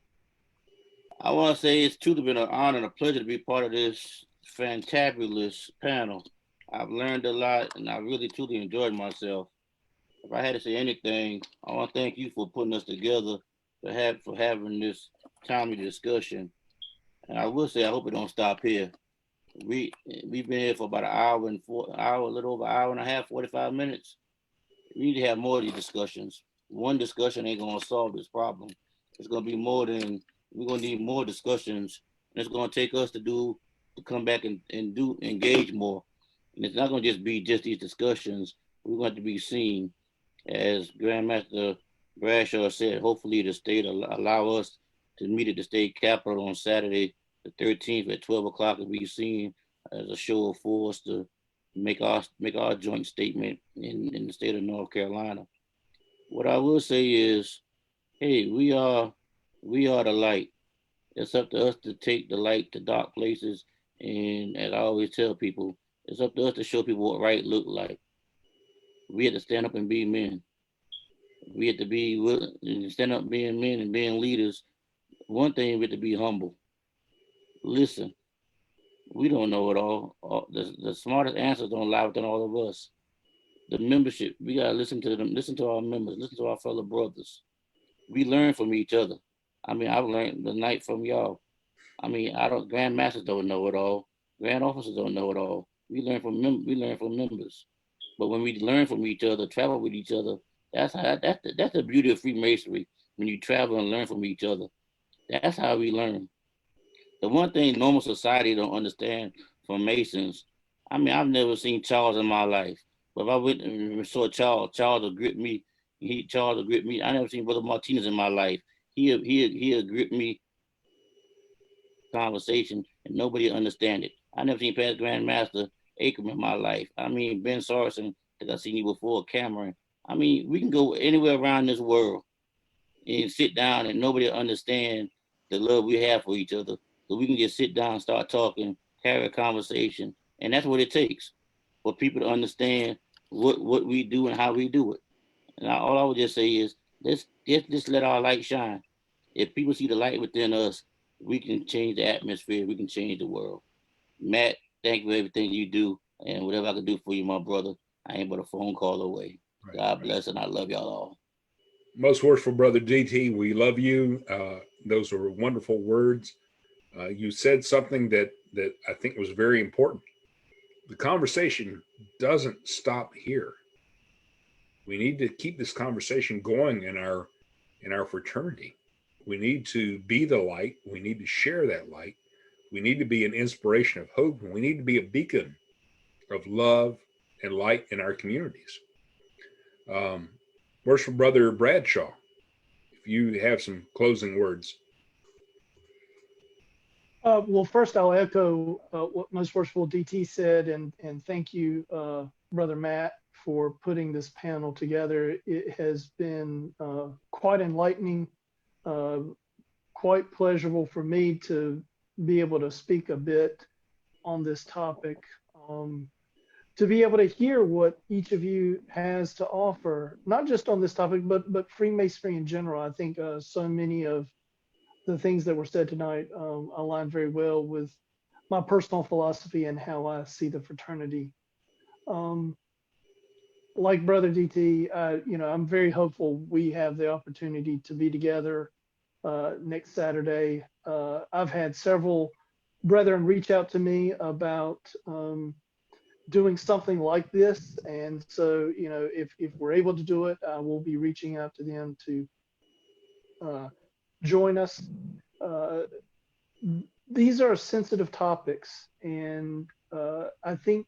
I want to say it's truly been an honor and a pleasure to be part of this fantabulous panel. I've learned a lot, and I really truly enjoyed myself. If I had to say anything, I want to thank you for putting us together, for having this timely discussion. And I will say, I hope it don't stop here. We've been here for about a little over an hour and a half, 45 minutes. We need to have more of these discussions. One discussion ain't gonna solve this problem. It's gonna be more than, we're gonna need more discussions, and it's gonna take us to come back and engage more. And it's not gonna just be just these discussions. We're going to be seen. As Grandmaster Bradshaw said, hopefully the state allow us to meet at the state capitol on Saturday, the 13th at 12 o'clock, and be seen as a show of force to make our joint statement in the state of North Carolina. What I will say is, hey, we are the light. It's up to us to take the light to dark places. And as I always tell people, it's up to us to show people what right look like. We have to stand up and be men. We have to be willing and stand up being men and being leaders. One thing, we have to be humble. Listen, we don't know it all. The smartest answers don't lie within all of us. The membership, we gotta listen to them, listen to our members, listen to our fellow brothers. We learn from each other. I mean, I've learned tonight from y'all. I mean, grandmasters don't know it all. Grand officers don't know it all. We learn from members. But when we learn from each other, travel with each other, that's the beauty of Freemasonry. When you travel and learn from each other, that's how we learn. The one thing normal society don't understand from Masons, I mean, I've never seen Charles in my life. But if I went and saw Charles will grip me. Charles will grip me. I never seen Brother Martinez in my life. He'll grip me conversation and nobody understand it. I never seen Past Grandmaster Ackerman in my life. I mean, Ben Sarson, because I've seen you before, Cameron. I mean, we can go anywhere around this world and sit down and nobody understand the love we have for each other. So we can just sit down, start talking, carry a conversation. And that's what it takes for people to understand what we do and how we do it. And all I would just say is, let's just let our light shine. If people see the light within us, we can change the atmosphere. We can change the world. Matt, thank you for everything you do. And whatever I can do for you, my brother, I ain't but a phone call away. Right, God bless, and I love y'all all. Most worshipful Brother DT, we love you. Those were wonderful words. You said something that I think was very important. The conversation doesn't stop here. We need to keep this conversation going in our fraternity. We need to be the light. We need to share that light. We need to be an inspiration of hope, and we need to be a beacon of love and light in our communities. Worshipful Brother Bradshaw, if you have some closing words. Well, first I'll echo what Most Worshipful DT said, and thank you, Brother Matt, for putting this panel together. It has been quite enlightening, quite pleasurable for me to be able to speak a bit on this topic, to be able to hear what each of you has to offer, not just on this topic, but Freemasonry in general. I think so many of the things that were said tonight align very well with my personal philosophy and how I see the fraternity. Like Brother DT, I'm very hopeful we have the opportunity to be together next Saturday. I've had several brethren reach out to me about doing something like this. And so, if we're able to do it, I will be reaching out to them to join us. These are sensitive topics, and I think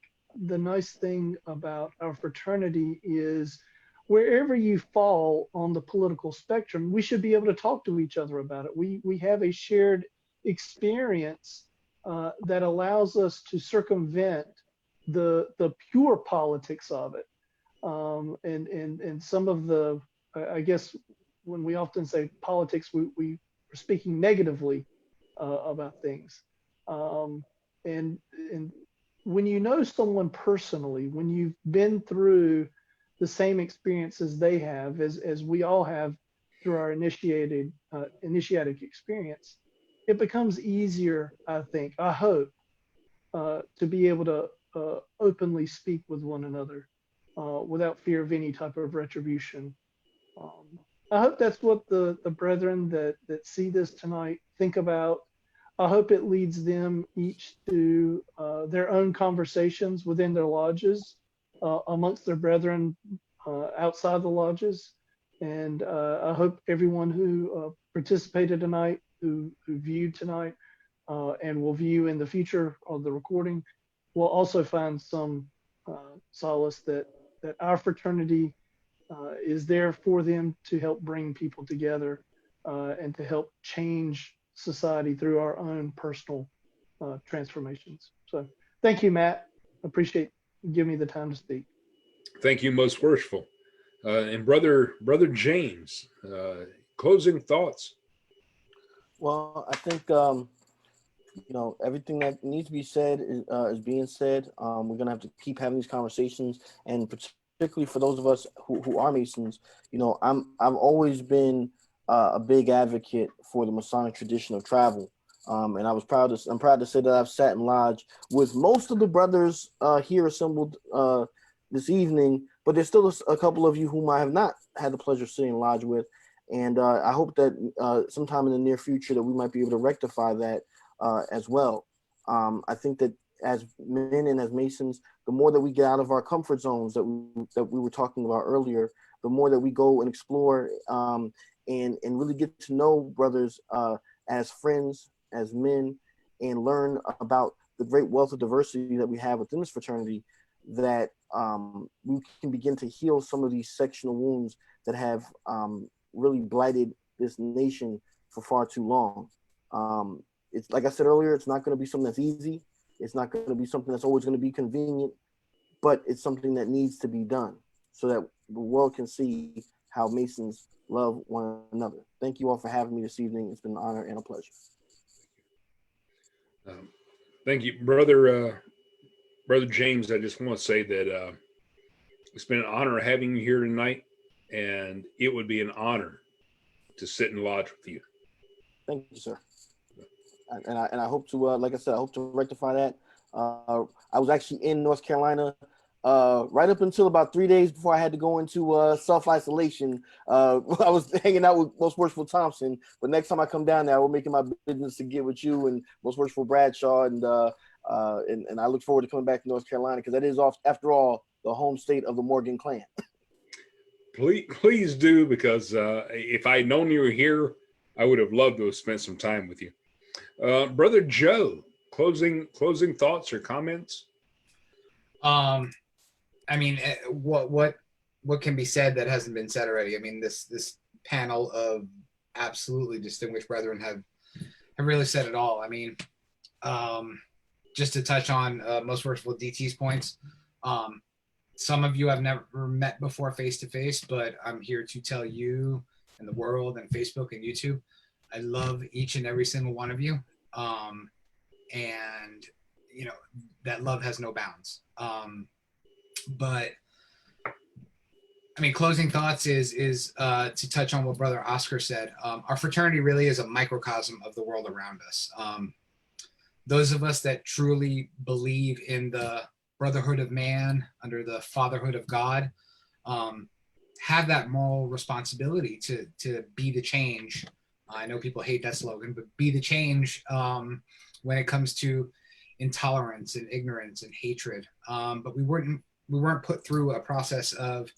the nice thing about our fraternity is wherever you fall on the political spectrum, we should be able to talk to each other about it. We have a shared experience that allows us to circumvent the pure politics of it, and some of the, I guess, when we often say politics, we are speaking negatively about things. And when you know someone personally, when you've been through the same experiences they have, as we all have through our initiatic experience, it becomes easier, I hope, to be able to openly speak with one another without fear of any type of retribution. I hope that's what the brethren that see this tonight think about. I hope it leads them each to their own conversations within their lodges, amongst their brethren outside the lodges. And I hope everyone who participated tonight, who viewed tonight, and will view in the future of the recording, will also find some solace that our fraternity is there for them to help bring people together and to help change society through our own personal transformations. So thank you, Matt. Appreciate you giving me the time to speak. Thank you, Most Worshipful. And Brother James, closing thoughts. Well, I think everything that needs to be said is being said. We're gonna have to keep having these conversations, and particularly for those of us who are Masons. I've always been a big advocate for the Masonic tradition of travel, and I'm proud to say that I've sat in lodge with most of the brothers here assembled this evening, but there's still a couple of you whom I have not had the pleasure of sitting in lodge with, and I hope that sometime in the near future that we might be able to rectify that as well. I think that as men and as Masons, the more that we get out of our comfort zones that we were talking about earlier, the more that we go and explore and really get to know brothers as friends, as men, and learn about the great wealth of diversity that we have within this fraternity, that we can begin to heal some of these sectional wounds that have really blighted this nation for far too long. It's like I said earlier, it's not going to be something that's easy. It's not going to be something that's always going to be convenient, but it's something that needs to be done so that the world can see how Masons love one another. Thank you all for having me this evening. It's been an honor and a pleasure. Thank you, Brother James. I just want to say that it's been an honor having you here tonight, and it would be an honor to sit in lodge with you. Thank you, sir. And I hope to, like I said, I hope to rectify that. I was actually in North Carolina right up until about 3 days before I had to go into self-isolation. I was hanging out with Most Worshipful Thompson, but next time I come down there, I will make it my business to get with you and Most Worshipful Bradshaw, and I look forward to coming back to North Carolina, because that is, after all, the home state of the Morgan clan. Please do, because if I had known you were here, I would have loved to have spent some time with you. Brother Joe, closing thoughts or comments? I mean, what can be said that hasn't been said already? I mean, this panel of absolutely distinguished brethren have really said it all. I mean, just to touch on Most Worshipful DT's points. Some of you I've never met before face to face, but I'm here to tell you and the world and Facebook and YouTube, I love each and every single one of you. And you know, that love has no bounds. But I mean, closing thoughts is to touch on what Brother Oscar said. Our fraternity really is a microcosm of the world around us. Those of us that truly believe in the brotherhood of man under the fatherhood of God have that moral responsibility to be the change. I know people hate that slogan, but be the change when it comes to intolerance and ignorance and hatred. But we weren't put through a process of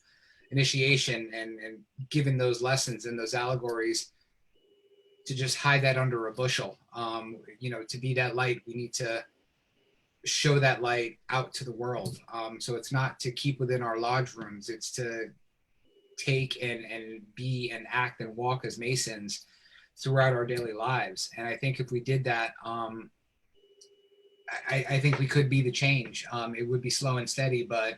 initiation and given those lessons and those allegories to just hide that under a bushel. You know, to be that light, we need to show that light out to the world. So it's not to keep within our lodge rooms, it's to take and be and act and walk as Masons throughout our daily lives. And I think if we did that, I think we could be the change. It would be slow and steady, but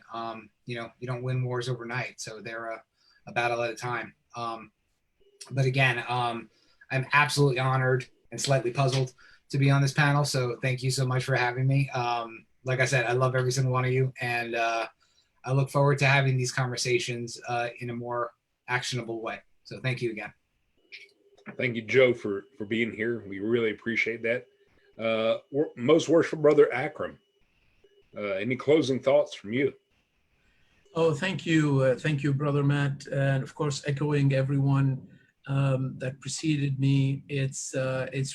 you know, you don't win wars overnight. So they're a battle at a time. But again, I'm absolutely honored and slightly puzzled to be on this panel. So thank you so much for having me. Like I said, I love every single one of you. And I look forward to having these conversations in a more actionable way. So thank you again. Thank you, Joe, for being here. We really appreciate that. Most Worshipful Brother Akram, any closing thoughts from you? Oh, thank you. Thank you, Brother Matt. And of course, echoing everyone that preceded me, it's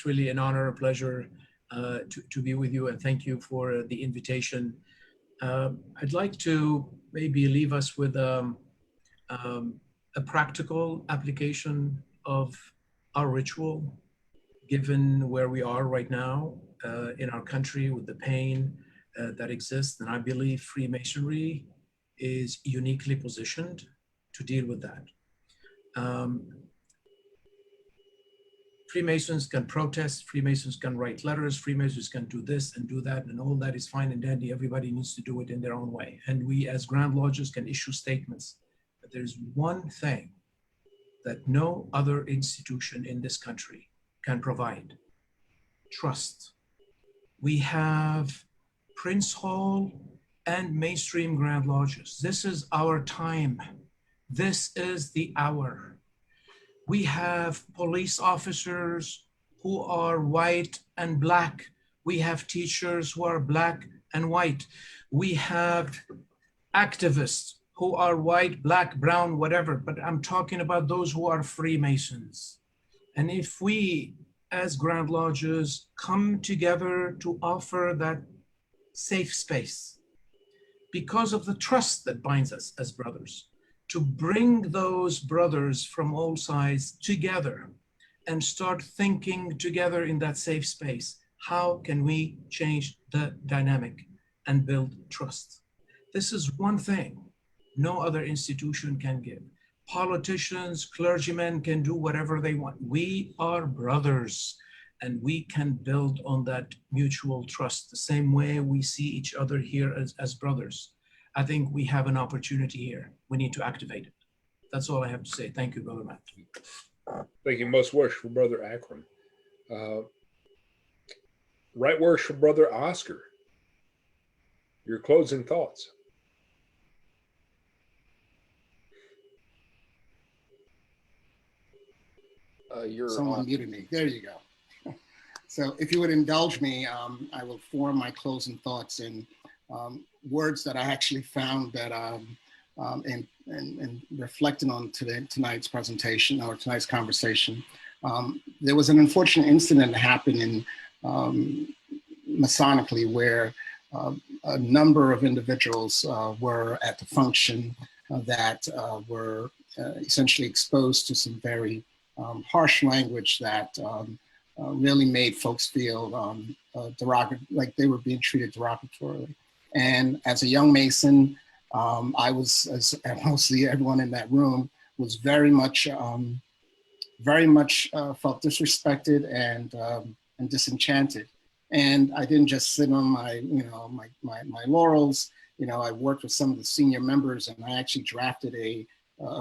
really an honor, a pleasure to be with you. And thank you for the invitation. I'd like to maybe leave us with a practical application of our ritual, given where we are right now in our country with the pain that exists. And I believe Freemasonry is uniquely positioned to deal with that. Freemasons can protest, Freemasons can write letters, Freemasons can do this and do that, and all that is fine and dandy. Everybody needs to do it in their own way. And we as Grand Lodges can issue statements. But there's one thing that no other institution in this country can provide: trust. We have Prince Hall and mainstream Grand Lodges. This is our time. This is the hour. We have police officers who are white and black. We have teachers who are black and white. We have activists who are white, black, brown, whatever, but I'm talking about those who are Freemasons. And if we, as Grand Lodges, come together to offer that safe space, because of the trust that binds us as brothers, to bring those brothers from all sides together and start thinking together in that safe space, how can we change the dynamic and build trust? This is one thing no other institution can give. Politicians, clergymen can do whatever they want. We are brothers, and we can build on that mutual trust the same way we see each other here as brothers. I think we have an opportunity here. We need to activate it. That's all I have to say. Thank you, Brother Matt. Thank you, Most Worshipful Brother Akram. Right Worshipful Brother Oscar, your closing thoughts. Someone muted me. There you go. So if you would indulge me, I will form my closing thoughts in words that I actually found that in reflecting on tonight's presentation or tonight's conversation. There was an unfortunate incident that happened in Masonically where a number of individuals were at the function that were essentially exposed to some very harsh language that really made folks feel like they were being treated derogatorily. And as a young Mason, I was, as mostly everyone in that room, was very much felt disrespected and disenchanted. And I didn't just sit on my, my laurels. I worked with some of the senior members, and I actually drafted a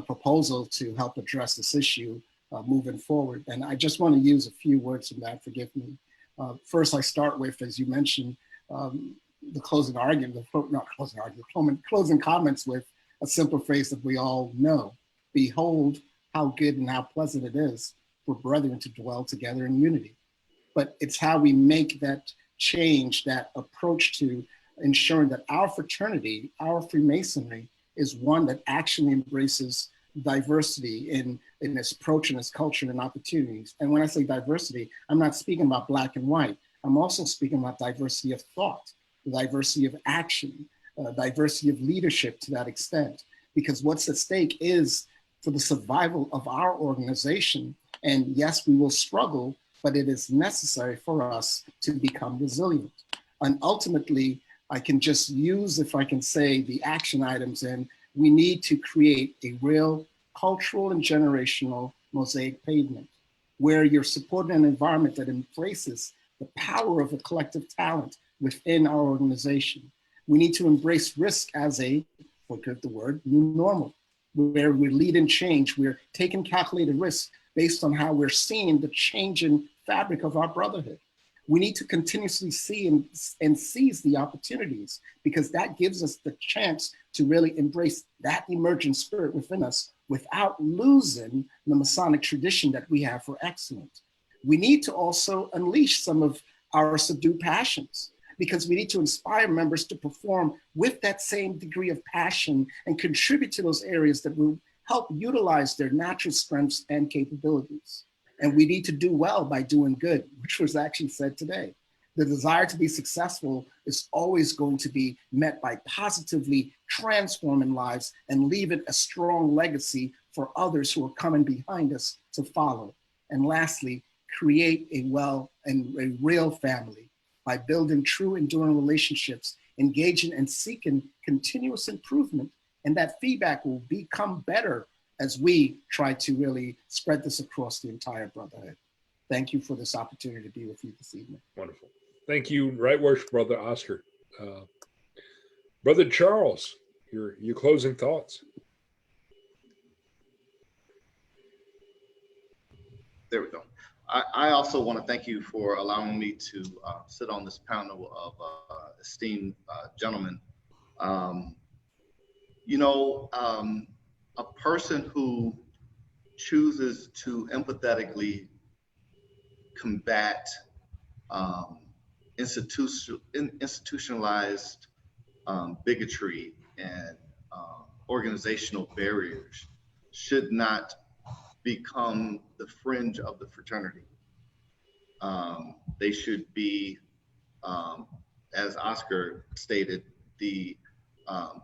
proposal to help address this issue moving forward. And I just want to use a few words from that, forgive me. First, I start with, as you mentioned, the closing argument, not closing argument, closing comments with a simple phrase that we all know. Behold how good and how pleasant it is for brethren to dwell together in unity. But it's how we make that change, that approach to ensuring that our fraternity, our Freemasonry, is one that actually embraces diversity in its approach and its culture and opportunities. And when I say diversity, I'm not speaking about black and white. I'm also speaking about diversity of thought, diversity of action, diversity of leadership to that extent. Because what's at stake is for the survival of our organization. And yes, we will struggle, but it is necessary for us to become resilient. And ultimately, I can just use, if I can say, the action items, and we need to create a real cultural and generational mosaic pavement where you're supporting an environment that embraces the power of a collective talent within our organization. We need to embrace risk as a, forget the word, new normal, where we're leading change. We're taking calculated risks based on how we're seeing the changing fabric of our brotherhood. We need to continuously see and seize the opportunities, because that gives us the chance to really embrace that emergent spirit within us without losing the Masonic tradition that we have for excellence. We need to also unleash some of our subdued passions, because we need to inspire members to perform with that same degree of passion and contribute to those areas that will help utilize their natural strengths and capabilities. And we need to do well by doing good, which was actually said today. The desire to be successful is always going to be met by positively transforming lives and leaving a strong legacy for others who are coming behind us to follow. And lastly, create a real family by building true enduring relationships, engaging and seeking continuous improvement. And that feedback will become better as we try to really spread this across the entire brotherhood. Thank you for this opportunity to be with you this evening. Wonderful. Thank you, Right Worship Brother Oscar. Brother Charles, your closing thoughts. There we go. I also want to thank you for allowing me to sit on this panel of esteemed gentlemen. A person who chooses to empathetically combat institutionalized bigotry and organizational barriers should not become the fringe of the fraternity. They should be, as Oscar stated, the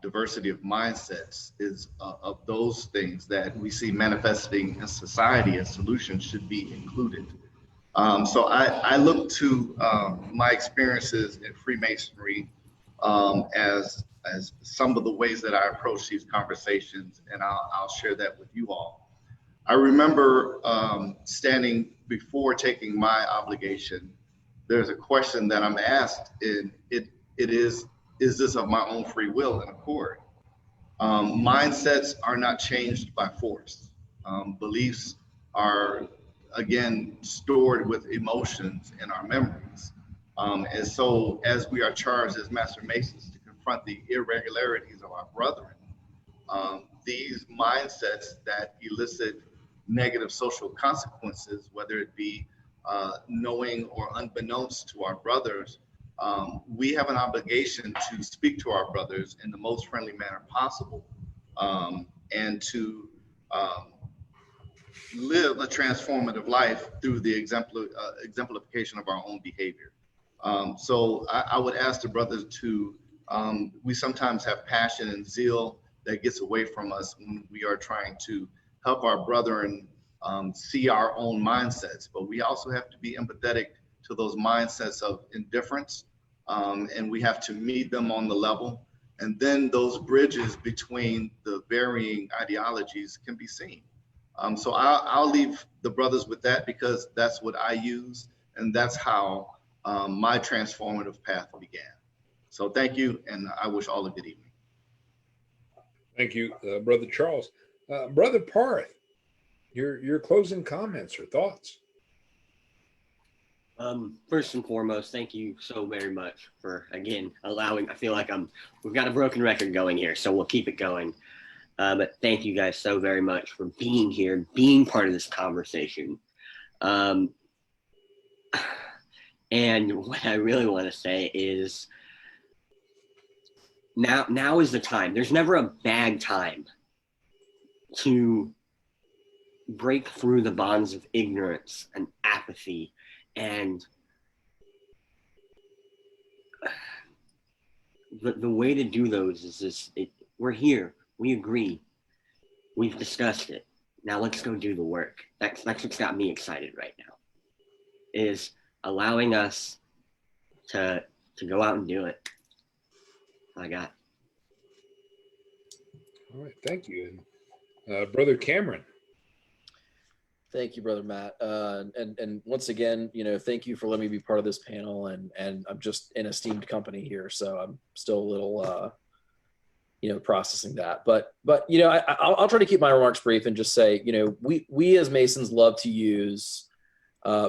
diversity of mindsets is of those things that we see manifesting in society as solutions should be included. So I look to my experiences in Freemasonry as some of the ways that I approach these conversations, and I'll share that with you all. I remember standing before taking my obligation. There's a question that I'm asked, and it is this of my own free will and accord? Mindsets are not changed by force. Beliefs are, again, stored with emotions in our memories. And so as we are charged as Master Masons to confront the irregularities of our brethren, these mindsets that elicit negative social consequences, whether it be knowing or unbeknownst to our brothers, we have an obligation to speak to our brothers in the most friendly manner possible, and to live a transformative life through the exemplification of our own behavior. So I would ask the brothers to, we sometimes have passion and zeal that gets away from us when we are trying to help our brethren see our own mindsets, but we also have to be empathetic to those mindsets of indifference, and we have to meet them on the level, and then those bridges between the varying ideologies can be seen. So I'll leave the brothers with that, because that's what I use, and that's how my transformative path began. So thank you, and I wish all a good evening. Thank you, Brother Charles. Brother Parth, your closing comments or thoughts? First and foremost, thank you so very much for, again, allowing, I feel like we've got a broken record going here, so we'll keep it going. But thank you guys so very much for being here, being part of this conversation. And what I really want to say is now is the time. There's never a bad time to break through the bonds of ignorance and apathy. And the way to do those is this: we're here, we agree, we've discussed it. Now let's go do the work. That's what's got me excited right now, is allowing us to go out and do it. That's all I got. All right, thank you. And Brother Cameron. Thank you, Brother Matt. And once again, thank you for letting me be part of this panel. And I'm just in esteemed company here, so I'm still a little, processing that. But I'll try to keep my remarks brief and just say, we as Masons love to use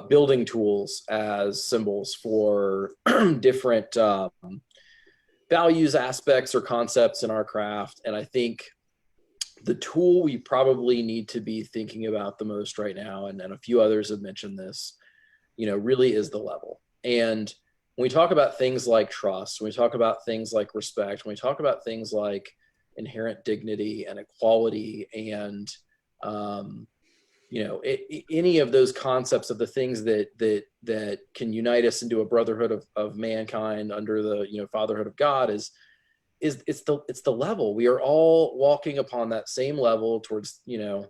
building tools as symbols for different values, aspects, or concepts in our craft. And I think the tool we probably need to be thinking about the most right now, and a few others have mentioned this, really is the level. And when we talk about things like trust, when we talk about things like respect, when we talk about things like inherent dignity and equality and, any of those concepts of the things that can unite us into a brotherhood of mankind under the, fatherhood of God it's the level. We are all walking upon that same level towards, the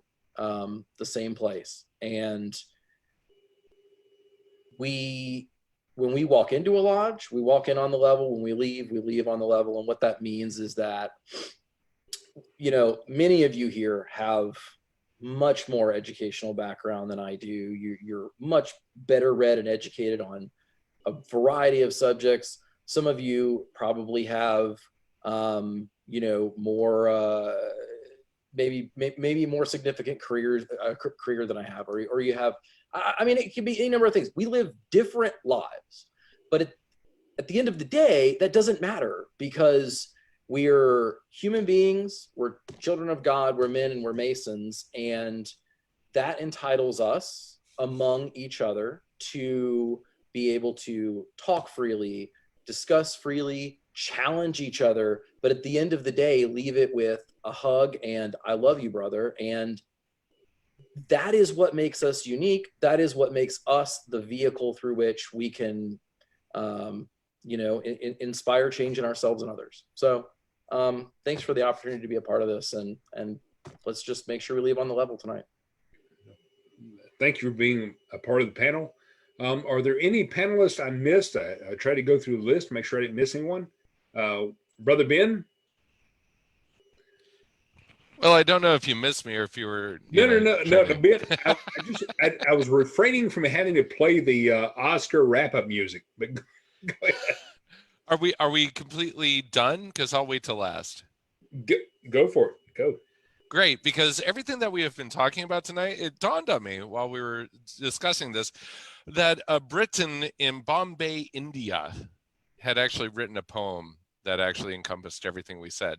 same place. And when we walk into a lodge, we walk in on the level. When we leave on the level. And what that means is that, many of you here have much more educational background than I do. You're much better read and educated on a variety of subjects. Some of you probably have more, maybe more significant career than I have, or you have, it can be any number of things. We live different lives, but at the end of the day, that doesn't matter, because we're human beings, we're children of God, we're men and we're Masons, and that entitles us among each other to be able to talk freely, discuss freely, challenge each other, but at the end of the day, leave it with a hug and "I love you, brother." And that is what makes us unique. That is what makes us the vehicle through which we can, inspire change in ourselves and others. So thanks for the opportunity to be a part of this, and let's just make sure we leave on the level tonight. Thank you for being a part of the panel. Are there any panelists I missed? I tried to go through the list, make sure I didn't miss anyone. Brother Ben? Well, I don't know if you missed me or if you were. No, Ben. I was refraining from having to play the Oscar wrap-up music. But go ahead. Are we completely done? Because I'll wait till last. Go for it. Go. Great, because everything that we have been talking about tonight, it dawned on me while we were discussing this, that a Briton in Bombay, India, had actually written a poem that actually encompassed everything we said.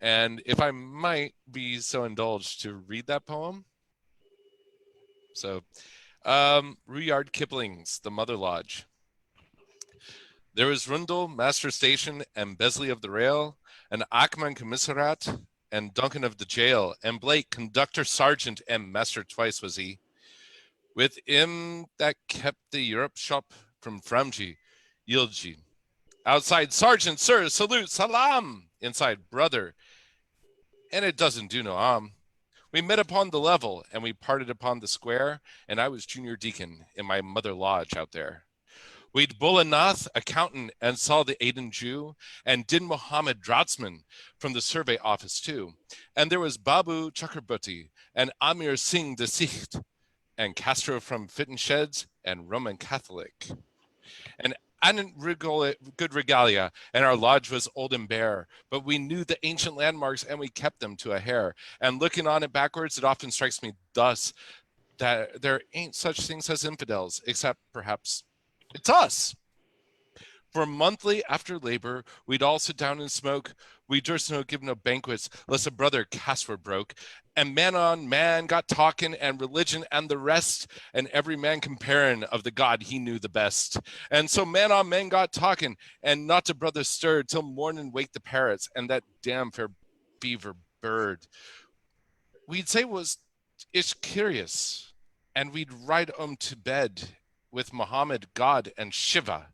And if I might be so indulged to read that poem. So, Rudyard Kipling's The Mother Lodge. There is Rundle, Master Station, and Besley of the Rail, and Achman Commissariat, and Duncan of the Jail, and Blake, Conductor Sergeant, and Master twice was he. With him that kept the Europe shop from Framji, Yilji. Outside, Sergeant, Sir, Salute, Salam. Inside, Brother. And it doesn't do no harm. We met upon the level, and we parted upon the square, and I was junior deacon in my mother lodge out there. We'd Bulanath, accountant, and saw the Aden Jew, and Din Mohammed Dratsman from the survey office too. And there was Babu Chakraborty, and Amir Singh the Sikh, and Castro from Fitton Sheds, and Roman Catholic. And I didn't good regalia, and our lodge was old and bare, but we knew the ancient landmarks and we kept them to a hair. And looking on it backwards, it often strikes me thus, that there ain't such things as infidels, except perhaps it's us. For monthly after labor, we'd all sit down and smoke. We durst no give no banquets, lest a brother cast were broke. And man on man got talking, and religion and the rest, and every man comparing of the God he knew the best. And so man on man got talking, and not a brother stirred till morning waked the parrots and that damn fair beaver bird. We'd say it's curious, and we'd ride to bed with Muhammad, God, and Shiva.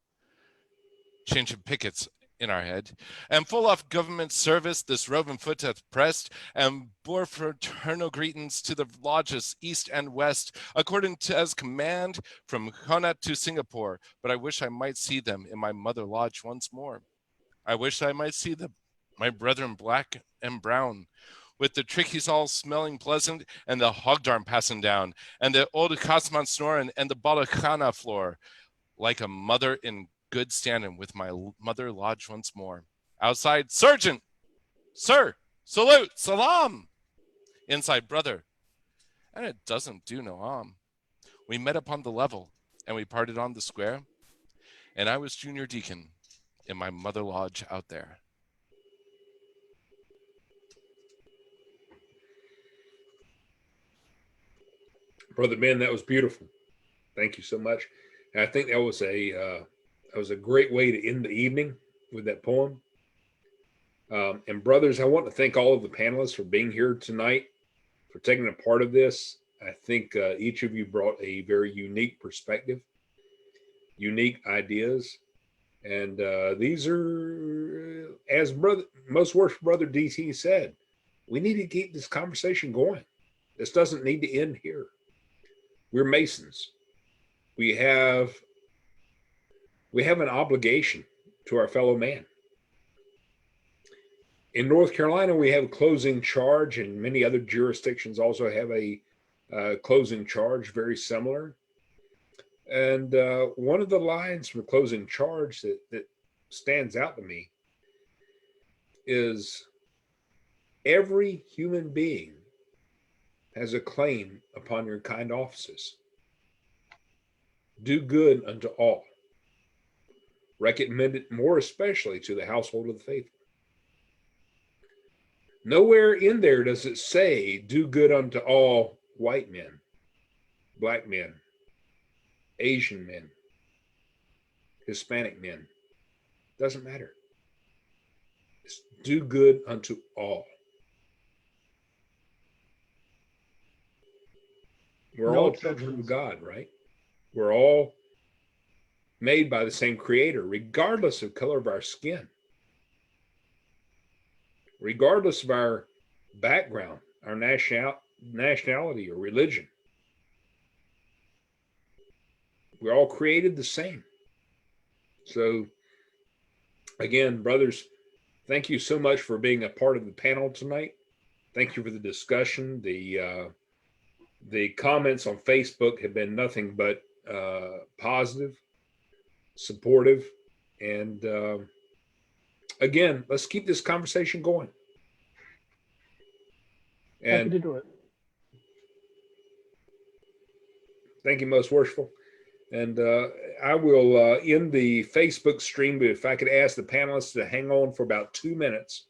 Change of pickets in our head, and full off government service this roving foot hath pressed, and bore fraternal greetings to the lodges east and west, according to as command from Connaught to Singapore. But I wish I might see them in my mother lodge once more. I wish I might see them, my brethren black and brown, with the trickies all smelling pleasant, and the hogdarm passing down, and the old Kasman snoring, and the balakana floor, like a mother in good standing with my mother lodge once more. Outside, sergeant, sir, salute, salam. Inside, brother, and it doesn't do no harm. We met upon the level, and we parted on the square, and I was junior deacon in my mother lodge out there. Brother Ben, that was beautiful. Thank you so much. And I think that was a great way to end the evening with that poem. And brothers, I want to thank all of the panelists for being here tonight, for taking a part of this. I think each of you brought a very unique perspective, unique ideas. And these are, as most worship brother DT said, we need to keep this conversation going. This doesn't need to end here. We're Masons. We have an obligation to our fellow man. In North Carolina, we have a closing charge, and many other jurisdictions also have a closing charge very similar. And one of the lines from the closing charge that stands out to me is, every human being has a claim upon your kind offices. Do good unto all. Recommend it more especially to the household of the faithful. Nowhere in there does it say, do good unto all white men, black men, Asian men, Hispanic men. Doesn't matter. It's do good unto all. We're all children of God, right? We're all made by the same creator, regardless of color of our skin, regardless of our background, our nationality or religion. We're all created the same. So again, brothers, thank you so much for being a part of the panel tonight. Thank you for the discussion. The comments on Facebook have been nothing but positive, supportive, and again, let's keep this conversation going. And happy to do it. Thank you, most worshipful. And I will end the Facebook stream, but if I could ask the panelists to hang on for about 2 minutes,